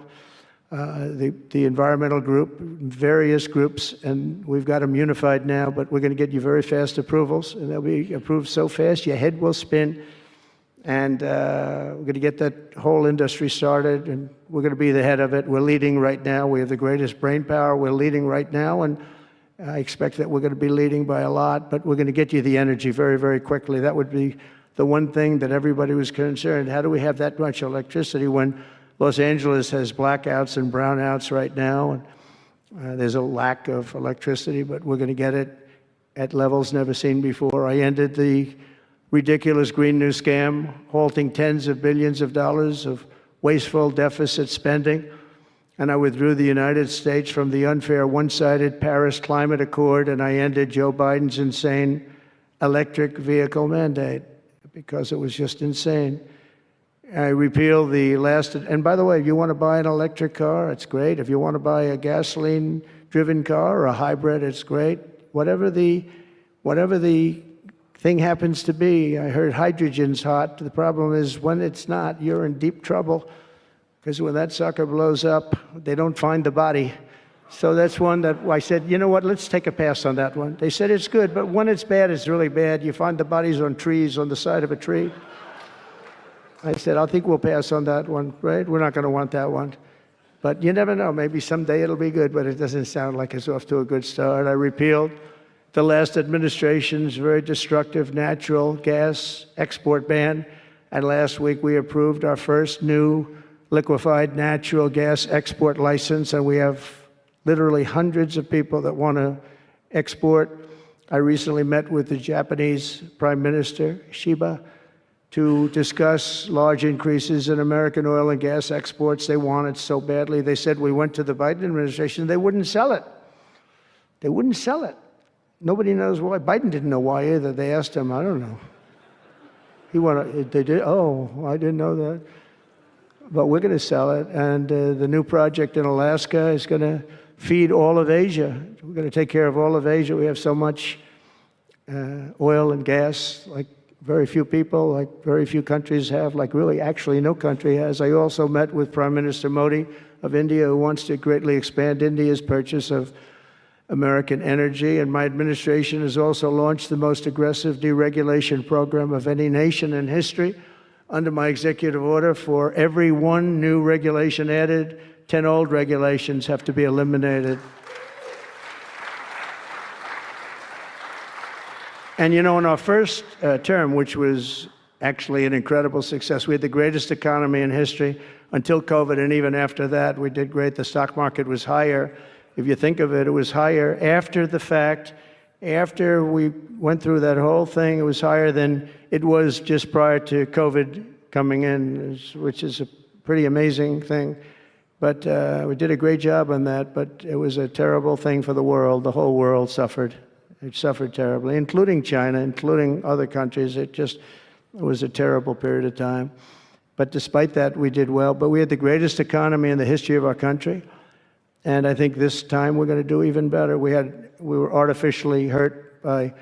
the environmental group, various groups, and we've got them unified now, but we're going to get you very fast approvals, and they'll be approved so fast your head will spin. And we're going to get that whole industry started, and we're going to be the head of it. We're leading right now. We have the greatest brain power. We're leading right now, and I expect that we're going to be leading by a lot, but we're going to get you the energy very, very quickly. That would be the one thing that everybody was concerned. How do we have that much electricity when Los Angeles has blackouts and brownouts right now? And there's a lack of electricity, but we're going to get it at levels never seen before. I ended the ridiculous Green New Scam, halting tens of billions of dollars of wasteful deficit spending. And I withdrew the United States from the unfair one-sided Paris Climate Accord, and I ended Joe Biden's insane electric vehicle mandate because it was just insane. I repealed the last, and by the way, if you want to buy an electric car, it's great. If you want to buy a gasoline-driven car or a hybrid, it's great. Whatever the thing happens to be. I heard hydrogen's hot. The problem is when it's not, you're in deep trouble, because when that sucker blows up, they don't find the body. So that's one that I said, you know what, let's take a pass on that one. They said it's good, but when it's bad, it's really bad. You find the bodies on trees, on the side of a tree. I said, I think we'll pass on that one, right? We're not going to want that one. But you never know. Maybe someday it'll be good, but it doesn't sound like it's off to a good start. I repealed the last administration's very destructive natural gas export ban. And last week we approved our first new liquefied natural gas export license, and we have literally hundreds of people that want to export. I recently met with the Japanese Prime Minister, Shiba, to discuss large increases in American oil and gas exports. They want it so badly. They said we went to the Biden administration, they wouldn't sell it. They wouldn't sell it. Nobody knows why. Biden didn't know why either. They asked him, I don't know. They did, oh, I didn't know that. But we're going to sell it, and the new project in Alaska is going to feed all of Asia. We're going to take care of all of Asia. We have so much oil and gas, like very few people, like very few countries have, like really actually no country has. I also met with Prime Minister Modi of India, who wants to greatly expand India's purchase of American energy, and my administration has also launched the most aggressive deregulation program of any nation in history. Under my executive order, for every one new regulation added, 10 old regulations have to be eliminated. And you know, in our first term, which was actually an incredible success, we had the greatest economy in history until COVID, and even after that, we did great. The stock market was higher. If you think of it, it was higher after the fact. After we went through that whole thing, it was higher than it was just prior to COVID coming in, which is a pretty amazing thing. But we did a great job on that, but it was a terrible thing for the world. The whole world suffered. It suffered terribly, including China, including other countries. It was a terrible period of time. But despite that, we did well. But we had the greatest economy in the history of our country. And I think this time we're going to do even better. We were artificially hurt by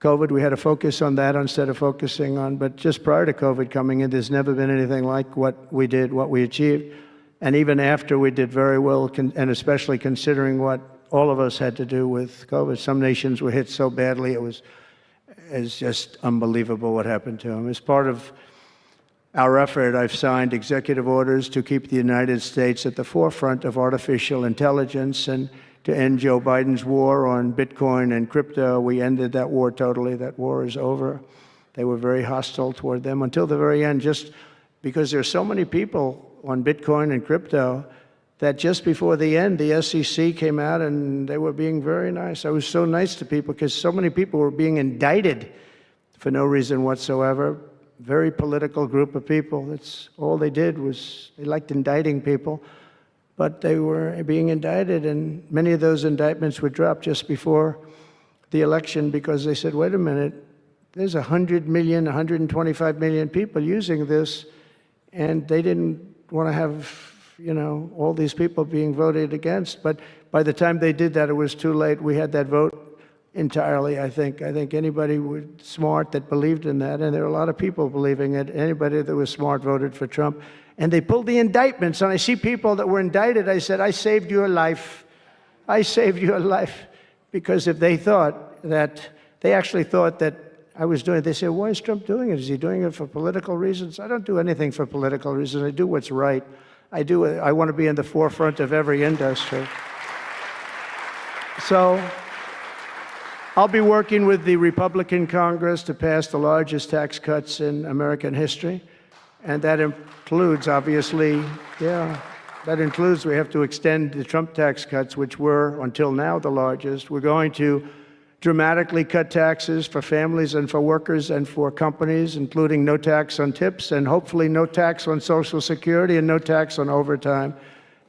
COVID. We had to focus on that instead of focusing on, but just prior to COVID coming in, there's never been anything like what we did, what we achieved. And even after, we did very well, and especially considering what all of us had to do with COVID. Some nations were hit so badly, it's just unbelievable what happened to them. As part of our effort, I've signed executive orders to keep the United States at the forefront of artificial intelligence and to end Joe Biden's war on Bitcoin and crypto. We ended that war totally. That war is over. They were very hostile toward them until the very end, just because there's so many people on Bitcoin and crypto that just before the end, the SEC came out and they were being very nice. I was so nice to people because so many people were being indicted for no reason whatsoever. Very political group of people. That's all they did was they liked indicting people, but they were being indicted, and many of those indictments were dropped just before the election because they said, wait a minute, there's 100 million, 125 million people using this, and they didn't want to have, you know, all these people being voted against. But by the time they did that, it was too late. We had that vote entirely, I think. I think anybody smart that believed in that, and there are a lot of people believing it, anybody that was smart voted for Trump. And they pulled the indictments. And I see people that were indicted, I said, I saved your life. I saved your life. Because if they thought that, they actually thought that I was doing it, they said, why is Trump doing it? Is he doing it for political reasons? I don't do anything for political reasons. I do what's right. I want to be in the forefront of every industry. So I'll be working with the Republican Congress to pass the largest tax cuts in American history. And that includes, obviously, that includes we have to extend the Trump tax cuts, which were, until now, the largest. We're going to dramatically cut taxes for families and for workers and for companies, including no tax on tips and hopefully no tax on Social Security and no tax on overtime.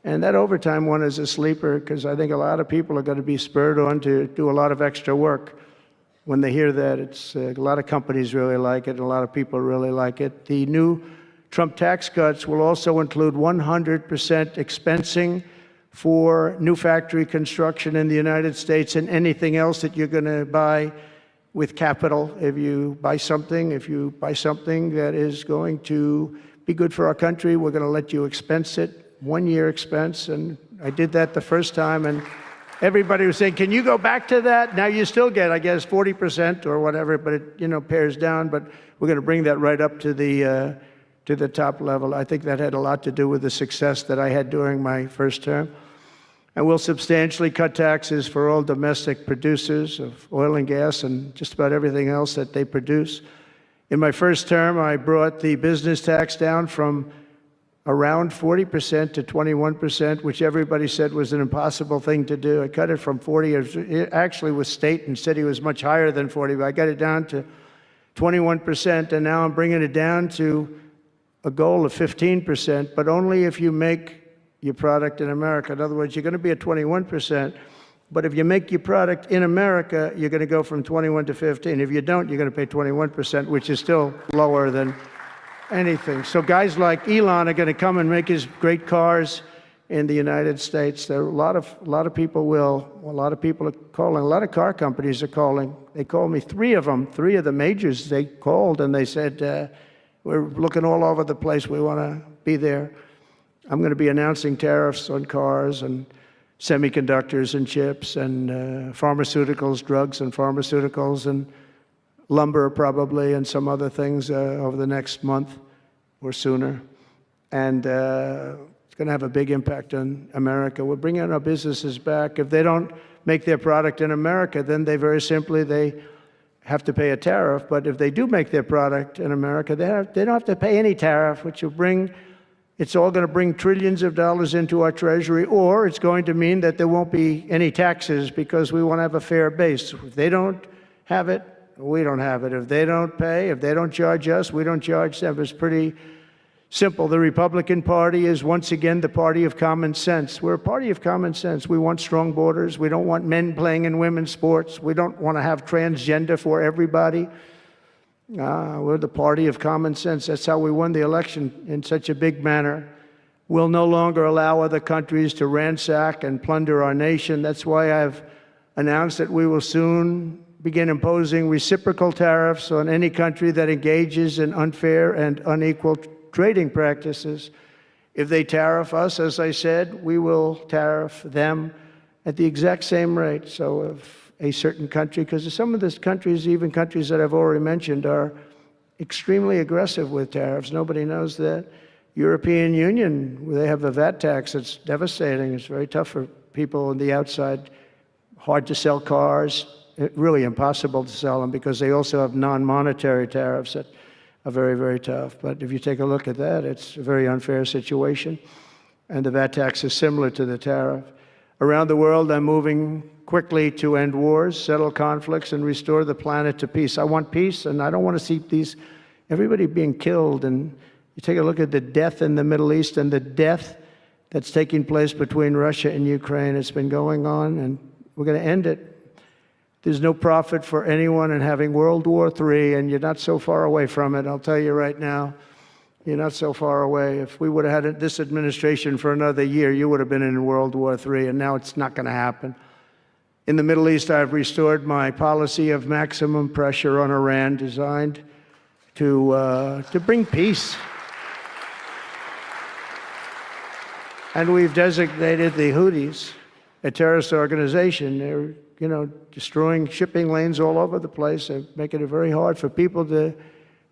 And that overtime one is a sleeper because I think a lot of people are going to be spurred on to do a lot of extra work. When they hear that, it's a lot of companies really like it, and a lot of people really like it. The new Trump tax cuts will also include 100% expensing for new factory construction in the United States and anything else that you're going to buy with capital. If you buy something that is going to be good for our country, we're going to let you expense it, 1 year expense. And I did that the first time, and everybody was saying, can you go back to that? Now you still get, I guess, 40% or whatever, but it pares down. But we're going to bring that right up to the top level. I think that had a lot to do with the success that I had during my first term. And we'll substantially cut taxes for all domestic producers of oil and gas and just about everything else that they produce. In my first term, I brought the business tax down from around 40% to 21%, which everybody said was an impossible thing to do. I cut it from 40. It actually was state and city was much higher than 40, but I got it down to 21%, and now I'm bringing it down to a goal of 15%, but only if you make your product in America. In other words, you're going to be at 21%, but if you make your product in America, you're going to go from 21 to 15. If you don't, you're going to pay 21%, which is still lower than anything. So guys like Elon are going to come and make his great cars in the United States. There are a lot of people will. A lot of people are calling. A lot of car companies are calling. They called me, three of the majors. They called and they said, we're looking all over the place. We want to be there. I'm going to be announcing tariffs on cars and semiconductors and chips and pharmaceuticals, drugs and pharmaceuticals and lumber probably and some other things over the next month or sooner. And it's going to have a big impact on America. We're bringing our businesses back. If they don't make their product in America, then they have to pay a tariff. But if they do make their product in America, they don't have to pay any tariff, which will it's all going to bring trillions of dollars into our treasury, or it's going to mean that there won't be any taxes because we want to have a fair base. If they don't have it, we don't have it. If they don't pay, if they don't charge us, we don't charge them. It's pretty simple. The Republican Party is once again the party of common sense. We're a party of common sense. We want strong borders. We don't want men playing in women's sports. We don't want to have transgender for everybody. We're the party of common sense. That's how we won the election in such a big manner. We'll no longer allow other countries to ransack and plunder our nation. That's why I've announced that we will soon begin imposing reciprocal tariffs on any country that engages in unfair and unequal trading practices. If they tariff us, as I said, we will tariff them at the exact same rate. So if a certain country, because some of these countries, even countries that I've already mentioned, are extremely aggressive with tariffs. Nobody knows that. European Union, they have a VAT tax that's devastating. It's very tough for people on the outside. Hard to sell cars, really impossible to sell them because they also have non-monetary tariffs that are very, very tough. But if you take a look at that, it's a very unfair situation. And the VAT tax is similar to the tariff. Around the world, I'm moving quickly to end wars, settle conflicts, and restore the planet to peace. I want peace, and I don't want to see everybody being killed. And you take a look at the death in the Middle East and the death that's taking place between Russia and Ukraine. It's been going on, and we're going to end it. There's no profit for anyone in having World War III, and you're not so far away from it. I'll tell you right now, you're not so far away. If we would have had this administration for another year, you would have been in World War III, and now it's not going to happen. In the Middle East, I've restored my policy of maximum pressure on Iran, designed to bring peace. And we've designated the Houthis a terrorist organization. They're, destroying shipping lanes all over the place. They're making it very hard for people to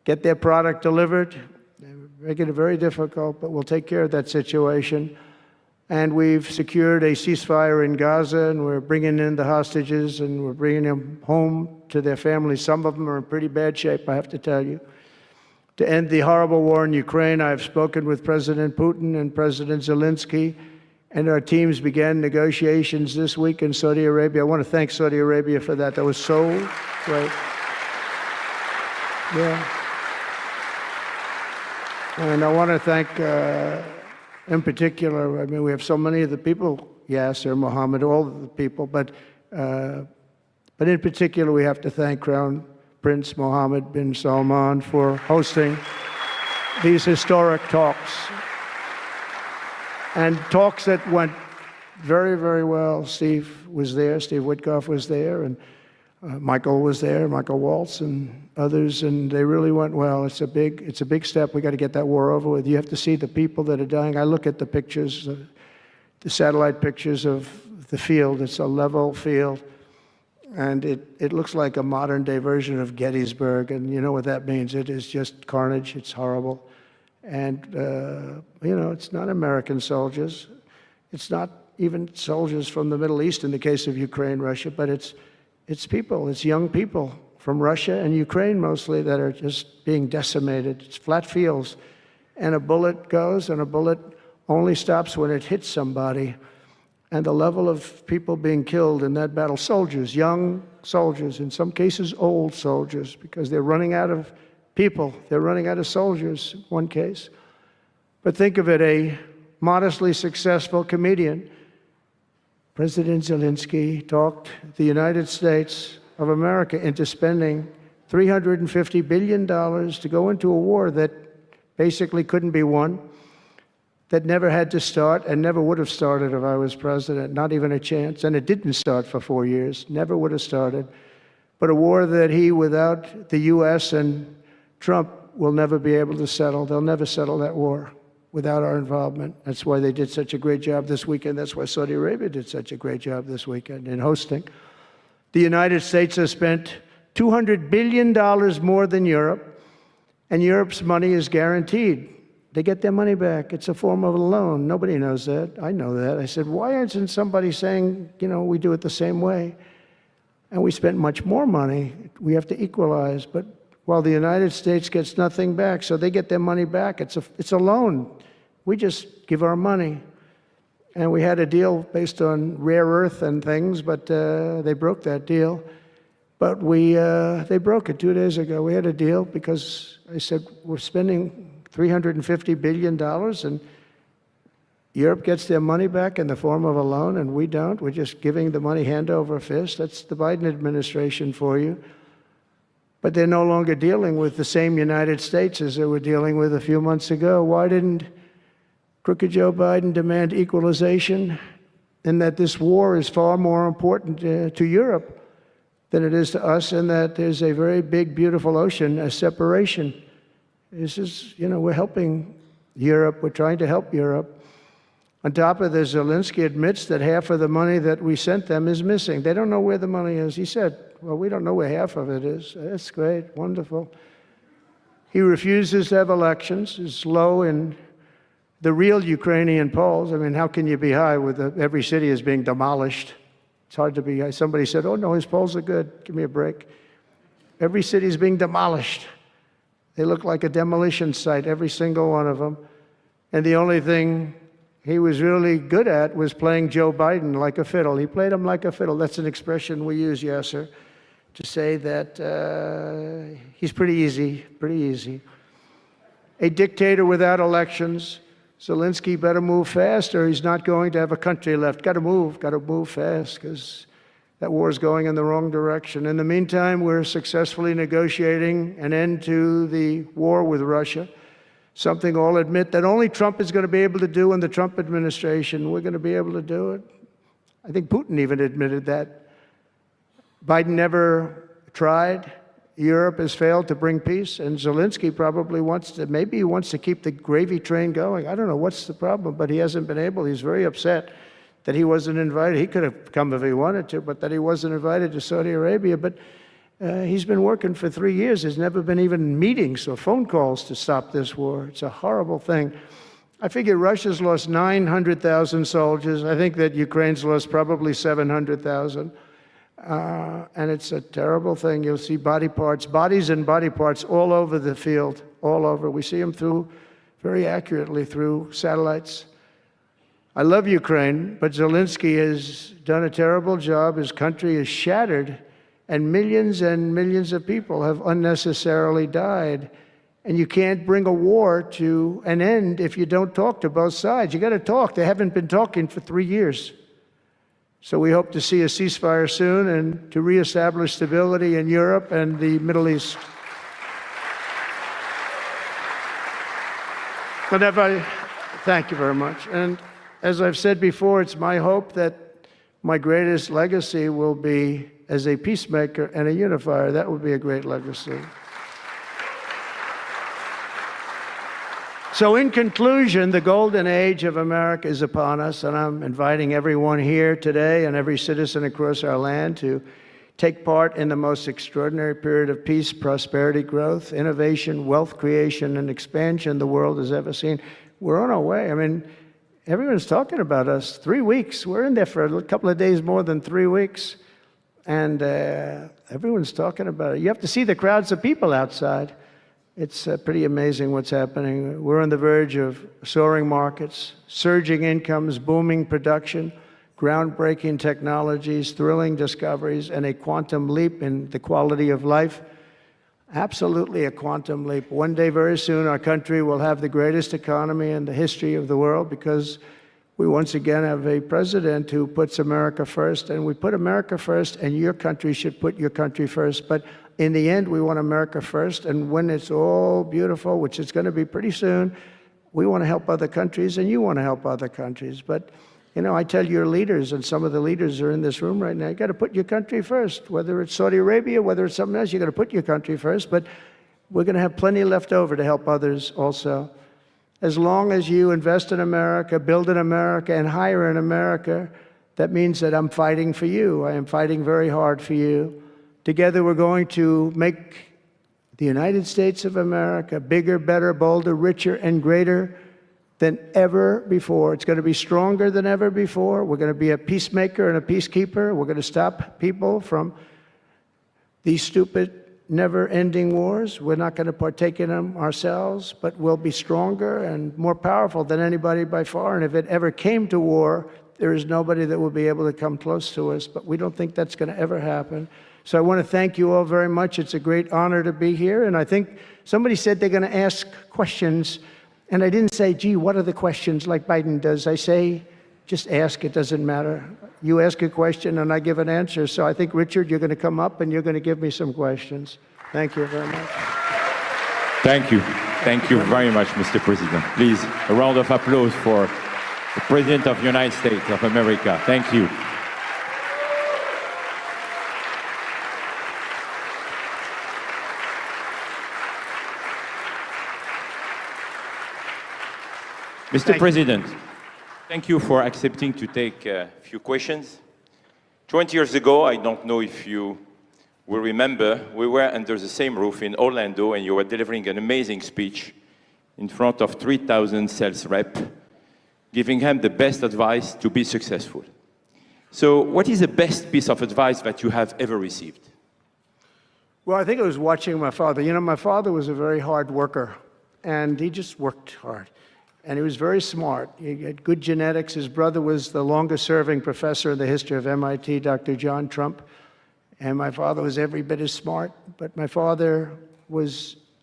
get their product delivered. They're making it very difficult, but we'll take care of that situation. And we've secured a ceasefire in Gaza, and we're bringing in the hostages, and we're bringing them home to their families. Some of them are in pretty bad shape, I have to tell you. To end the horrible war in Ukraine, I've spoken with President Putin and President Zelensky, and our teams began negotiations this week in Saudi Arabia. I want to thank Saudi Arabia for that. That was so great. Yeah. And I want to thank, in particular, we have so many of the people, Yasser, Mohammed, all of the people, but in particular, we have to thank Crown Prince Mohammed bin Salman for hosting these historic talks. And talks that went very, very well. Steve was there, Steve Witkoff was there, and Michael was there, Michael Waltz and others, and they really went well. It's a big step. We got to get that war over with. You have to see the people that are dying. I look at the pictures, the satellite pictures of the field. It's a level field, and it looks like a modern-day version of Gettysburg, and you know what that means. It is just carnage. It's horrible. And, it's not American soldiers. It's not even soldiers from the Middle East in the case of Ukraine, Russia, but it's people, it's young people from Russia and Ukraine mostly that are just being decimated. It's flat fields. And a bullet goes, and a bullet only stops when it hits somebody. And the level of people being killed in that battle, soldiers, young soldiers, in some cases old soldiers, because they're running out of people. They're running out of soldiers, in one case. But think of it, a modestly successful comedian, President Zelensky, talked the United States of America into spending $350 billion to go into a war that basically couldn't be won, that never had to start and never would have started if I was president, not even a chance. And it didn't start for 4 years, never would have started. But a war that he, without the U.S. and Trump, will never be able to settle. They'll never settle that war without our involvement. That's why they did such a great job this weekend. That's why Saudi Arabia did such a great job this weekend in hosting. The United States has spent $200 billion more than Europe, and Europe's money is guaranteed. They get their money back. It's a form of a loan. Nobody knows that. I know that. I said, why isn't somebody saying, we do it the same way? And we spent much more money. We have to equalize. But while the United States gets nothing back, so they get their money back. It's a loan. We just give our money. And we had a deal based on rare earth and things, but they broke that deal. But they broke it 2 days ago. We had a deal because I said, we're spending $350 billion, and Europe gets their money back in the form of a loan, and we don't. We're just giving the money hand over fist. That's the Biden administration for you. But they're no longer dealing with the same United States as they were dealing with a few months ago. Why didn't crooked Joe Biden demand equalization, and that this war is far more important to Europe than it is to us, and that there's a very big, beautiful ocean, a separation? This is, we're helping Europe. We're trying to help Europe. On top of this, Zelensky admits that half of the money that we sent them is missing. They don't know where the money is. He said, well, we don't know where half of it is. That's great, wonderful. He refuses to have elections. It's low in the real Ukrainian polls. How can you be high with every city is being demolished? It's hard to be high. Somebody said, oh, no, his polls are good. Give me a break. Every city is being demolished. They look like a demolition site, every single one of them. And the only thing he was really good at was playing Joe Biden like a fiddle. He played him like a fiddle. That's an expression we use, Yasser, to say that he's pretty easy. A dictator without elections. Zelensky better move fast, or he's not going to have a country left. Got to move fast, because that war is going in the wrong direction. In the meantime, we're successfully negotiating an end to the war with Russia, something I'll admit that only Trump is going to be able to do in the Trump administration. We're going to be able to do it. I think Putin even admitted that. Biden never tried. Europe has failed to bring peace, and Zelensky probably maybe he wants to keep the gravy train going. I don't know what's the problem, but he hasn't been able. He's very upset that he wasn't invited. He could have come if he wanted to, but that he wasn't invited to Saudi Arabia. But he's been working for 3 years. There's never been even meetings or phone calls to stop this war. It's a horrible thing. I figure Russia's lost 900,000 soldiers. I think that Ukraine's lost probably 700,000. And it's a terrible thing. You'll see bodies and body parts all over the field, all over. We see them very accurately through satellites. I love Ukraine, but Zelensky has done a terrible job. His country is shattered, and millions of people have unnecessarily died. And you can't bring a war to an end if you don't talk to both sides. You got to talk. They haven't been talking for 3 years. So we hope to see a ceasefire soon and to reestablish stability in Europe and the Middle East. Thank you very much. And as I've said before, it's my hope that my greatest legacy will be as a peacemaker and a unifier. That would be a great legacy. So in conclusion, the golden age of America is upon us, and I'm inviting everyone here today and every citizen across our land to take part in the most extraordinary period of peace, prosperity, growth, innovation, wealth creation, and expansion the world has ever seen. We're on our way. I mean, everyone's talking about us. 3 weeks. We're in there for a couple of days more than 3 weeks, and everyone's talking about it. You have to see the crowds of people outside. It's pretty amazing what's happening. We're on the verge of soaring markets, surging incomes, booming production, groundbreaking technologies, thrilling discoveries, and a quantum leap in the quality of life. Absolutely a quantum leap. One day, very soon, our country will have the greatest economy in the history of the world because we once again have a president who puts America first, and we put America first, and your country should put your country first. But in the end, we want America first, and when it's all beautiful, which it's going to be pretty soon, we want to help other countries, and you want to help other countries. But, you know, I tell your leaders, and some of the leaders are in this room right now, you got to put your country first. Whether it's Saudi Arabia, whether it's something else, you got to put your country first. But we're going to have plenty left over to help others also. As long as you invest in America, build in America, and hire in America, that means that I'm fighting for you. I am fighting very hard for you. Together, we're going to make the United States of America bigger, better, bolder, richer, and greater than ever before. It's going to be stronger than ever before. We're going to be a peacemaker and a peacekeeper. We're going to stop people from these stupid, never-ending wars. We're not going to partake in them ourselves, but we'll be stronger and more powerful than anybody by far. And if it ever came to war, there is nobody that will be able to come close to us. But we don't think that's going to ever happen. So I want to thank you all very much. It's a great honor to be here. And I think somebody said they're going to ask questions. And I didn't say, gee, what are the questions like Biden does? I say, just ask. It doesn't matter. You ask a question and I give an answer. So I think, Richard, you're going to come up and you're going to give me some questions. Thank you very much. Thank you. Thank you very much, Mr. President. Please, a round of applause for the President of the United States of America. Thank you. Mr. President, thank you for accepting to take a few questions. 20 years ago, I don't know if you will remember, we were under the same roof in Orlando and you were delivering an amazing speech in front of 3,000 sales reps, giving them the best advice to be successful. So what is the best piece of advice that you have ever received? Well, I think it was watching my father. You know, my father was a very hard worker, and he just worked hard. And he was very smart. He had good genetics. His brother was the longest-serving professor in the history of MIT, Dr. John Trump. And my father was every bit as smart. But my father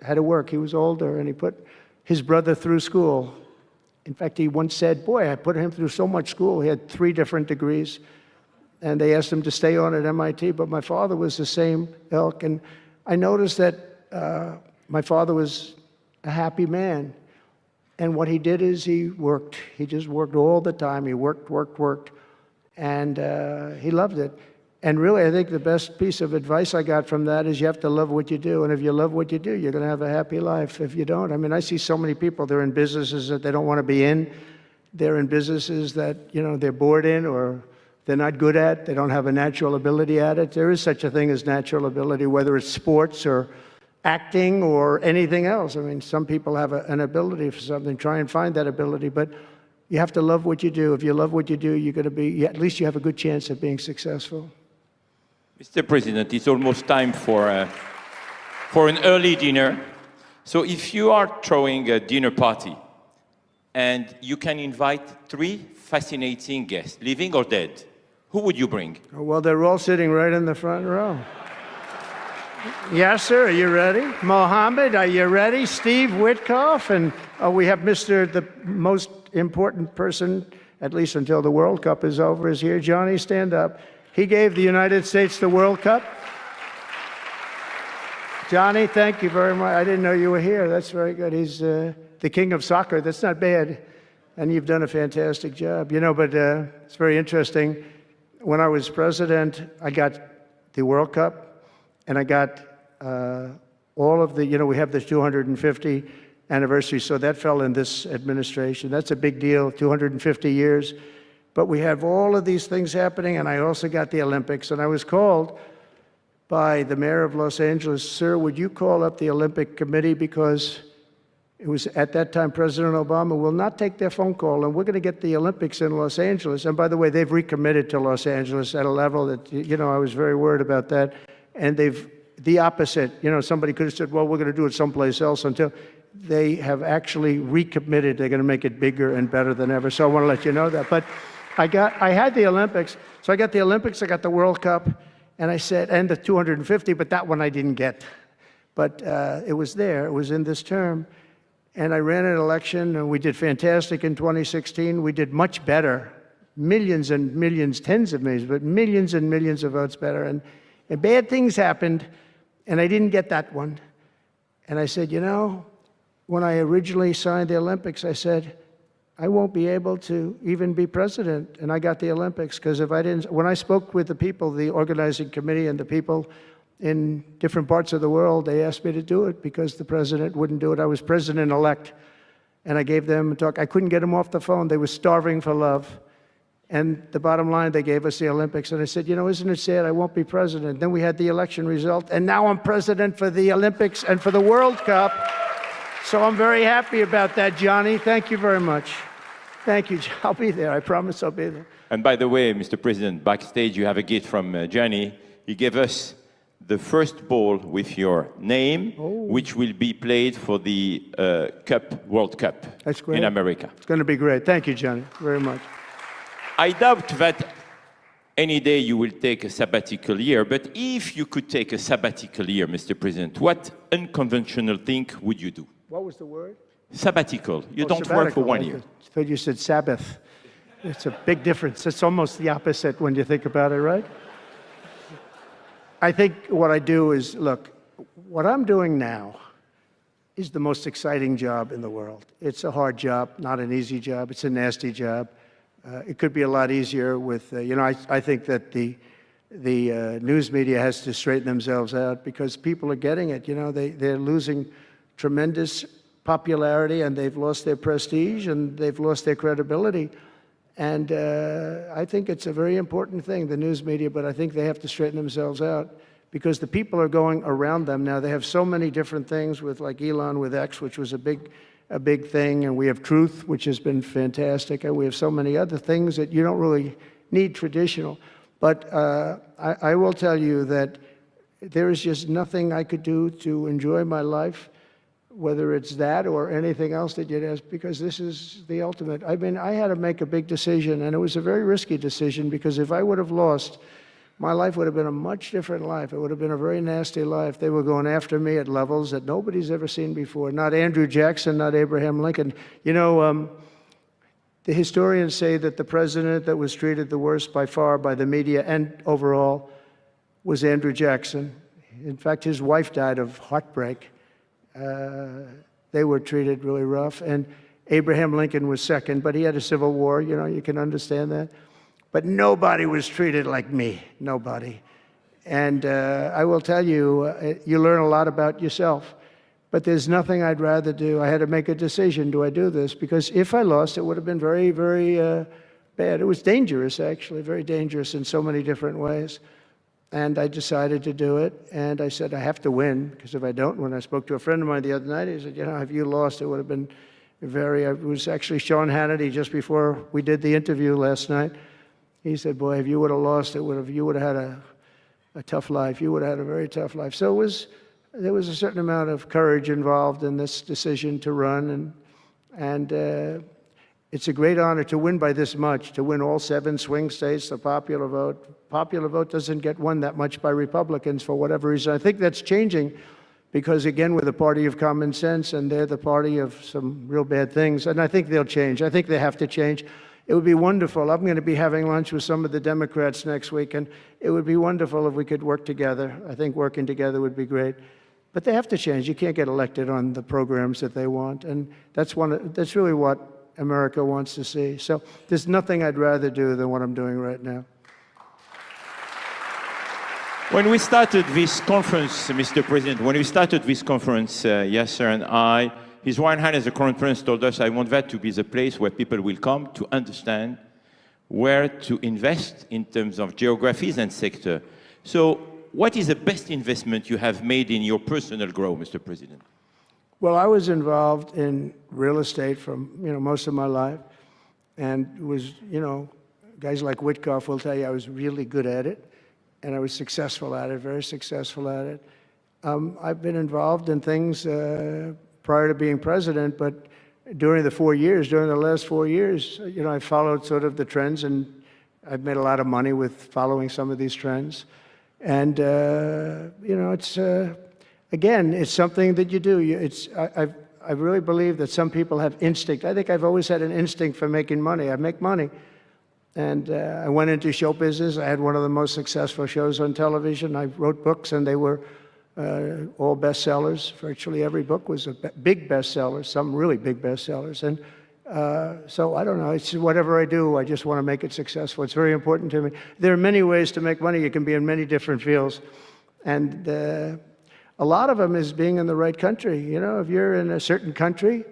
had to work. He was older, and he put his brother through school. In fact, he once said, boy, I put him through so much school. He had 3 different degrees. And they asked him to stay on at MIT. But my father was the same ilk. And I noticed that my father was a happy man. And what he did is he worked. He just worked all the time. He worked. And he loved it. And really, I think the best piece of advice I got from that is you have to love what you do. And if you love what you do, you're going to have a happy life. If you don't, I mean, I see so many people, they're in businesses that they don't want to be in. They're in businesses that, they're bored in or they're not good at. They don't have a natural ability at it. There is such a thing as natural ability, whether it's sports or acting or anything else. I mean, some people have an ability for something. Try and find that ability. But you have to love what you do. If you love what you do, you're going to be, at least you have a good chance of being successful. Mr. President, it's almost time for an early dinner. So if you are throwing a dinner party and you can invite 3 fascinating guests, living or dead, who would you bring? Well, they're all sitting right in the front row. Yasser, are you ready? Mohammed, are you ready? Steve Witkoff, and we have the most important person, at least until the World Cup is over, is here. Johnny, stand up. He gave the United States the World Cup. Johnny, thank you very much. I didn't know you were here. That's very good. He's the king of soccer. That's not bad. And you've done a fantastic job. But it's very interesting. When I was president, I got the World Cup, and I got all of the, we have the 250 anniversary, so that fell in this administration. That's a big deal, 250 years. But we have all of these things happening, and I also got the Olympics. And I was called by the mayor of Los Angeles, sir, would you call up the Olympic Committee, because it was at that time President Obama will not take their phone call, and we're going to get the Olympics in Los Angeles. And by the way, they've recommitted to Los Angeles at a level that, I was very worried about that. And they've, the opposite, somebody could have said, well, we're going to do it someplace else, until they have actually recommitted. They're going to make it bigger and better than ever. So I want to let you know that. But I had the Olympics. So I got the Olympics, I got the World Cup, and I said, and the 250, but that one I didn't get. But it was there, it was in this term. And I ran an election, and we did fantastic in 2016. We did much better, millions and millions, tens of millions, but millions and millions of votes better. And bad things happened, and I didn't get that one. And I said, when I originally signed the Olympics, I said, I won't be able to even be president. And I got the Olympics, because if I didn't, when I spoke with the people, the organizing committee and the people in different parts of the world, they asked me to do it because the president wouldn't do it. I was president-elect, and I gave them a talk. I couldn't get them off the phone. They were starving for love. And the bottom line, they gave us the Olympics. And I said, isn't it sad I won't be president? Then we had the election result, and now I'm president for the Olympics and for the World Cup. So I'm very happy about that, Johnny. Thank you very much. Thank you. I'll be there. I promise I'll be there. And by the way, Mr. President, backstage you have a gift from Johnny. He gave us the first ball with your name, which will be played for the World Cup. That's great. In America. It's going to be great. Thank you, Johnny, very much. I doubt that any day you will take a sabbatical year, but if you could take a sabbatical year, Mr. President, what unconventional thing would you do? What was the word? Sabbatical. You don't work for 1 year. I thought you said Sabbath. It's a big difference. It's almost the opposite when you think about it, right? I think what I do is, look, what I'm doing now is the most exciting job in the world. It's a hard job, not an easy job. It's a nasty job. It could be a lot easier with, I think that the news media has to straighten themselves out, because people are getting it. They're losing tremendous popularity, and they've lost their prestige, and they've lost their credibility. And I think it's a very important thing, the news media, but I think they have to straighten themselves out, because the people are going around them now. They have so many different things with, like Elon with X, which was a big thing, and we have Truth, which has been fantastic, and we have so many other things that you don't really need traditional. But I will tell you that there is just nothing I could do to enjoy my life, whether it's that or anything else that you'd ask, because this is the ultimate. I mean, I had to make a big decision, and it was a very risky decision, because if I would have lost, my life would have been a much different life. It would have been a very nasty life. They were going after me at levels that nobody's ever seen before. Not Andrew Jackson, not Abraham Lincoln. The historians say that the president that was treated the worst by far by the media and overall was Andrew Jackson. In fact, his wife died of heartbreak. They were treated really rough. And Abraham Lincoln was second, but he had a civil war. You can understand that. but nobody was treated like me, nobody. And I will tell you, you learn a lot about yourself. But there's nothing I'd rather do. I had to make a decision, do I do this? Because if I lost, it would have been very, very bad. It was dangerous, actually, very dangerous in so many different ways. And I decided to do it, and I said, I have to win, because if I don't, when I spoke to a friend of mine the other night, he said, you know, if you lost, it would have been it was actually Sean Hannity just before we did the interview last night. He said, boy, if you would have lost, you would have had a tough life. You would have had a very tough life. So there was a certain amount of courage involved in this decision to run, and it's a great honor to win by this much, to win all 7 swing states, the popular vote. Popular vote doesn't get won that much by Republicans for whatever reason. I think that's changing because, again, we're the party of common sense, and they're the party of some real bad things, and I think they'll change. I think they have to change. It would be wonderful. I'm going to be having lunch with some of the Democrats next week, and it would be wonderful if we could work together. I think working together would be great. But they have to change. You can't get elected on the programs that they want, and that's really what America wants to see. So there's nothing I'd rather do than what I'm doing right now. When we started this conference, Mr. President, when we started this conference, Yasser and I, His Royal Highness the Crown Prince told us, I want that to be the place where people will come to understand where to invest in terms of geographies and sector. So what is the best investment you have made in your personal growth, Mr. President? Well, I was involved in real estate from most of my life, and was guys like Witkoff will tell you I was really good at it, and I was successful at it, very successful at it. I've been involved in things prior to being president, but during the last 4 years, I followed sort of the trends, and I've made a lot of money with following some of these trends. And it's again, it's something that you do. I really believe that some people have instinct. I think I've always had an instinct for making money. I make money. And I went into show business. I had one of the most successful shows on television. I wrote books, and they were all bestsellers. Virtually every book was a big bestseller, some really big bestsellers. And so I don't know, it's whatever I do, I just want to make it successful. It's very important to me. There are many ways to make money. You can be in many different fields. And a lot of them is being in the right country. If you're in a certain country,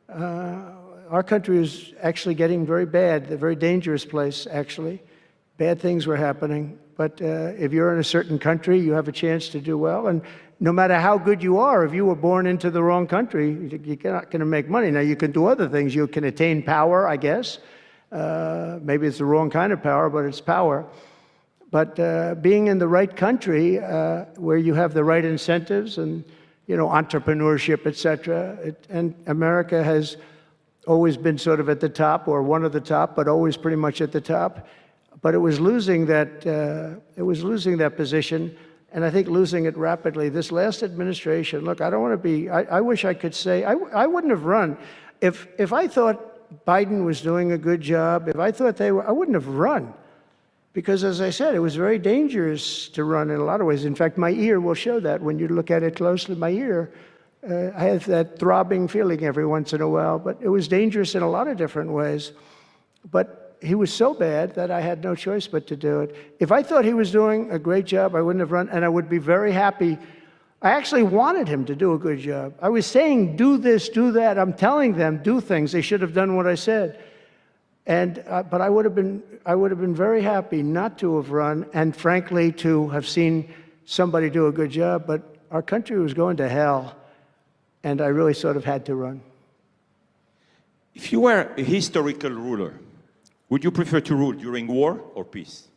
our country is actually getting very bad, a very dangerous place, actually. Bad things were happening. But if you're in a certain country, you have a chance to do well. And no matter how good you are, if you were born into the wrong country, you're not going to make money. Now, you can do other things. You can attain power, I guess. Maybe it's the wrong kind of power, but it's power. But being in the right country, where you have the right incentives and, entrepreneurship, et cetera, and America has always been sort of at the top, or one of the top, but always pretty much at the top. But it was losing that position, and I think losing it rapidly. This last administration, look, I don't want to be, I wish I could say, I wouldn't have run. If I thought Biden was doing a good job, if I thought I wouldn't have run. Because as I said, it was very dangerous to run in a lot of ways. In fact, my ear will show that when you look at it closely. My ear, I have that throbbing feeling every once in a while, but it was dangerous in a lot of different ways. But he was so bad that I had no choice but to do it. If I thought he was doing a great job, I wouldn't have run, and I would be very happy. I actually wanted him to do a good job. I was saying, do this, do that. I'm telling them, do things. They should have done what I said. And but I would have been very happy not to have run, and frankly, to have seen somebody do a good job. But our country was going to hell, and I really sort of had to run. If you were a historical ruler, would you prefer to rule during war or peace?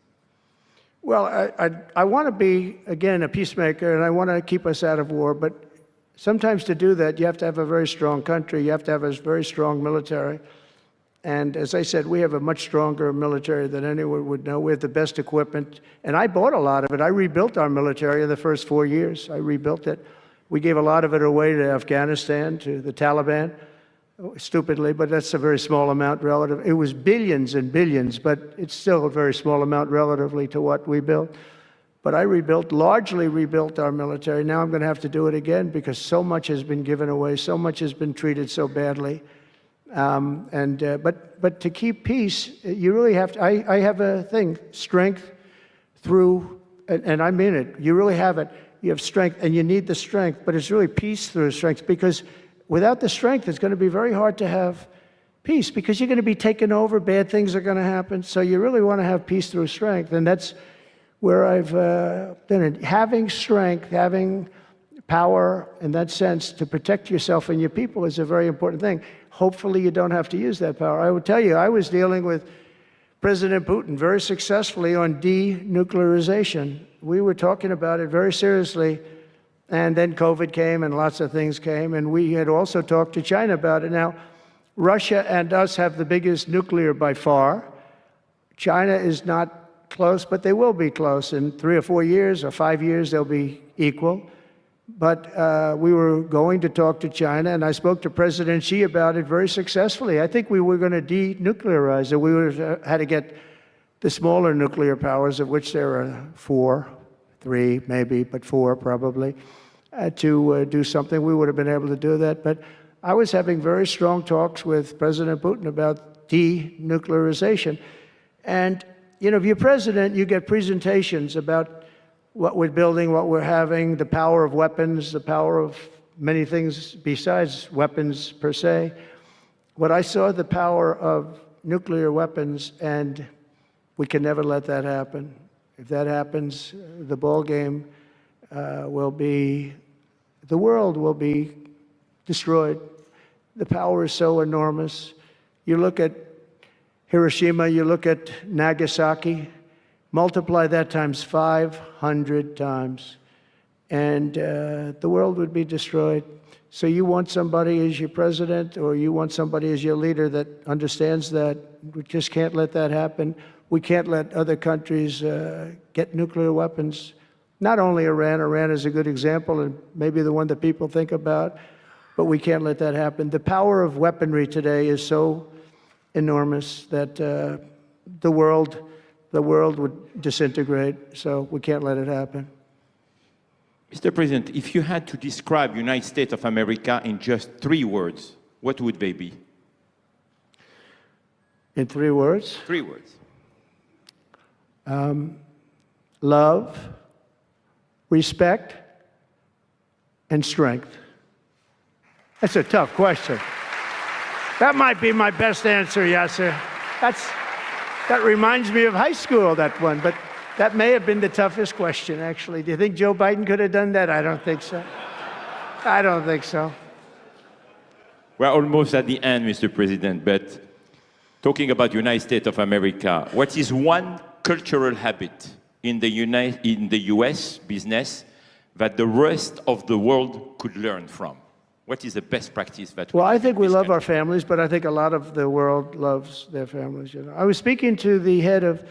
Well, I want to be, again, a peacemaker, and I want to keep us out of war. But sometimes to do that, you have to have a very strong country. You have to have a very strong military. And as I said, we have a much stronger military than anyone would know. We have the best equipment. And I bought a lot of it. I rebuilt our military in the first 4 years. I rebuilt it. We gave a lot of it away to Afghanistan, to the Taliban, stupidly, but that's a very small amount relative. It was billions and billions, but it's still a very small amount relatively to what we built. But I largely rebuilt our military. Now I'm going to have to do it again because so much has been given away, so much has been treated so badly. But to keep peace, you really have to. I have a thing: strength through, and I mean it. You really have it. You have strength, and you need the strength. But it's really peace through strength, because without the strength, it's going to be very hard to have peace, because you're going to be taken over. Bad things are going to happen. So you really want to have peace through strength, and that's where I've done it. Having strength, having power in that sense to protect yourself and your people is a very important thing. Hopefully you don't have to use that power. I will tell you, I was dealing with President Putin very successfully on denuclearization. We were talking about it very seriously, and then COVID came and lots of things came, and we had also talked to China about it. Now, Russia and us have the biggest nuclear by far. China is not close, but they will be close. In 3 or 4 years or 5 years, they'll be equal. But we were going to talk to China, and I spoke to President Xi about it very successfully. I think we were going to denuclearize it. We would have had to get the smaller nuclear powers, of which there are 4, 3 maybe, but 4 probably, to do something. We would have been able to do that. But I was having very strong talks with President Putin about denuclearization. And, you know, if you're president, you get presentations about what we're building, what we're having, the power of weapons, the power of many things besides weapons per se. But I saw the power of nuclear weapons, and we can never let that happen. If that happens, the ball game will be, the world will be destroyed. The power is so enormous. You look at Hiroshima, you look at Nagasaki, multiply that times 500 times, and the world would be destroyed. So you want somebody as your president, or you want somebody as your leader that understands that. We just can't let that happen. We can't let other countries get nuclear weapons. Not only Iran. Iran is a good example, and maybe the one that people think about, but we can't let that happen. The power of weaponry today is so enormous that the world would disintegrate, so we can't let it happen. Mr. President, if you had to describe United States of America in just 3 words, what would they be? In 3 words? 3 words. Love, respect, and strength. That's a tough question. That might be my best answer, Yasser. That reminds me of high school, that one, but that may have been the toughest question, actually. Do you think Joe Biden could have done that? I don't think so. I don't think so. We're almost at the end, Mr. President, but talking about United States of America, what is one cultural habit in the US business that the rest of the world could learn from? What is the best practice that Well, I think we love our families, but I think a lot of the world loves their families. You know, I was speaking to the head of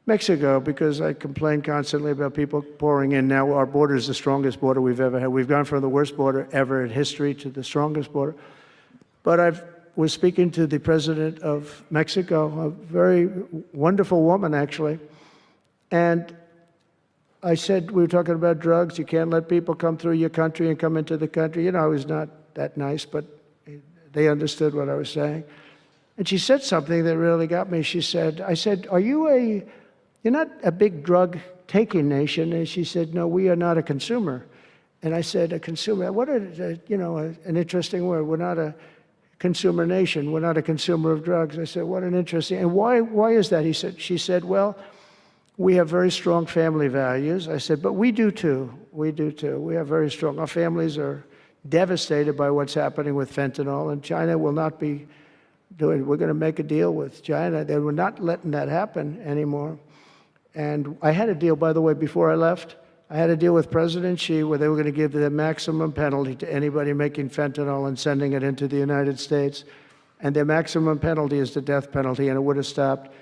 Mexico because I complain constantly about people pouring in. Now our border is the strongest border we've ever had. We've gone from the worst border ever in history to the strongest border. But I was speaking to the president of Mexico, a very wonderful woman, actually, and I said, we were talking about drugs. You can't let people come through your country and come into the country. You know, I was not that nice, but they understood what I was saying. And she said something that really got me. She said, I said, you're not a big drug-taking nation? And she said, no, we are not a consumer. And I said, a consumer, what an interesting word. We're not a consumer nation. We're not a consumer of drugs. I said, what an interesting, and why is that? She said, well, we have very strong family values. I said, but we do too. We do too. We have very strong. Our families are devastated by what's happening with fentanyl, and China will not be doing. We're going to make a deal with China. They were not letting that happen anymore. And I had a deal, by the way, before I left. I had a deal with President Xi where they were going to give the maximum penalty to anybody making fentanyl and sending it into the United States. And their maximum penalty is the death penalty, and it would have stopped.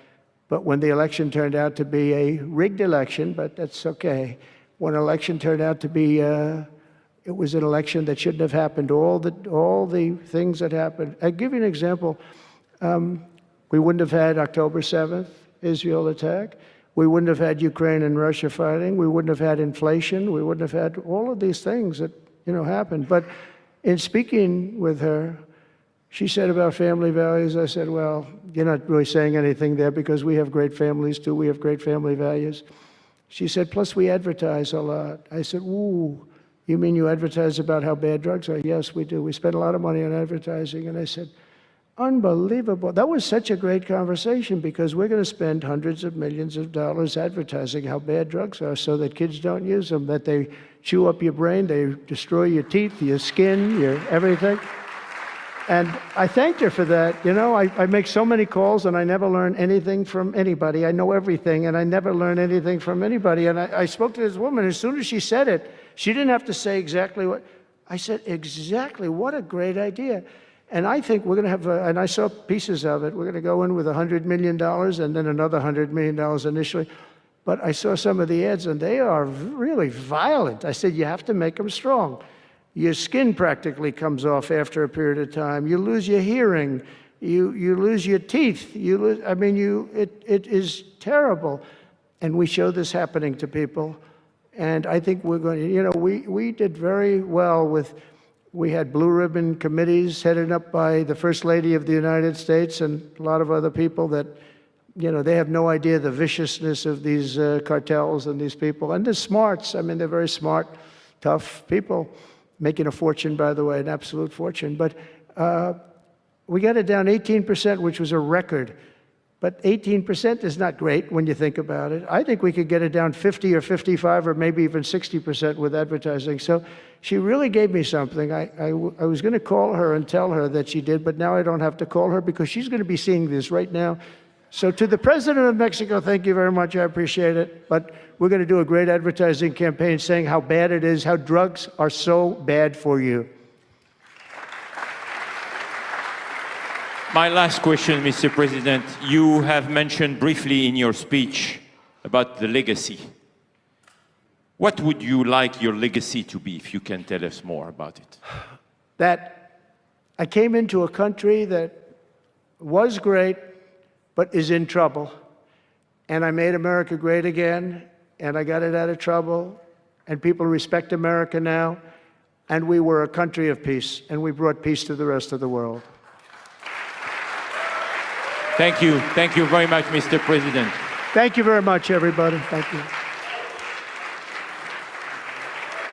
But when the election turned out to be a rigged election, but that's okay. When an election turned out to be, it was an election that shouldn't have happened. All the things that happened. I'll give you an example. We wouldn't have had October 7th, Israel attack. We wouldn't have had Ukraine and Russia fighting. We wouldn't have had inflation. We wouldn't have had all of these things that happened. But in speaking with her, She said about family values. I said, well, you're not really saying anything there because we have great families too. We have great family values. She said, plus we advertise a lot. I said, ooh, you mean you advertise about how bad drugs are? Yes, we do. We spend a lot of money on advertising. And I said, unbelievable. That was such a great conversation because we're going to spend hundreds of millions of dollars advertising how bad drugs are so that kids don't use them, that they chew up your brain, they destroy your teeth, your skin, your everything. And I thanked her for that. You know, I make so many calls and I never learn anything from anybody. I know everything and I never learn anything from anybody. And I spoke to this woman. As soon as she said it, she didn't have to say exactly what. I said, exactly, what a great idea. And I think we're going to have, and I saw pieces of it, we're going to go in with $100 million and then another $100 million initially. But I saw some of the ads and they are really violent. I said, you have to make them strong. Your skin practically comes off after a period of time. You lose your hearing. You lose your teeth. It is terrible. And we show this happening to people. And I think we're going to, you know, we did very well with, we had blue ribbon committees headed up by the First Lady of the United States and a lot of other people that, you know, they have no idea the viciousness of these cartels and these people. And they're smarts. I mean, they're very smart, tough people, making a fortune, by the way, an absolute fortune. But we got it down 18%, which was a record. But 18% is not great when you think about it. I think we could get it down 50 or 55 or maybe even 60% with advertising. So she really gave me something. I was going to call her and tell her that she did, but now I don't have to call her because she's going to be seeing this right now. So to the President of Mexico, thank you very much. I appreciate it. But we're going to do a great advertising campaign saying how bad it is, how drugs are so bad for you. My last question, Mr. President. You have mentioned briefly in your speech about the legacy. What would you like your legacy to be, if you can tell us more about it? That I came into a country that was great, but is in trouble. And I made America great again, and I got it out of trouble, and people respect America now, and we were a country of peace, and we brought peace to the rest of the world. Thank you. Thank you very much, Mr. President. Thank you very much, everybody. Thank you.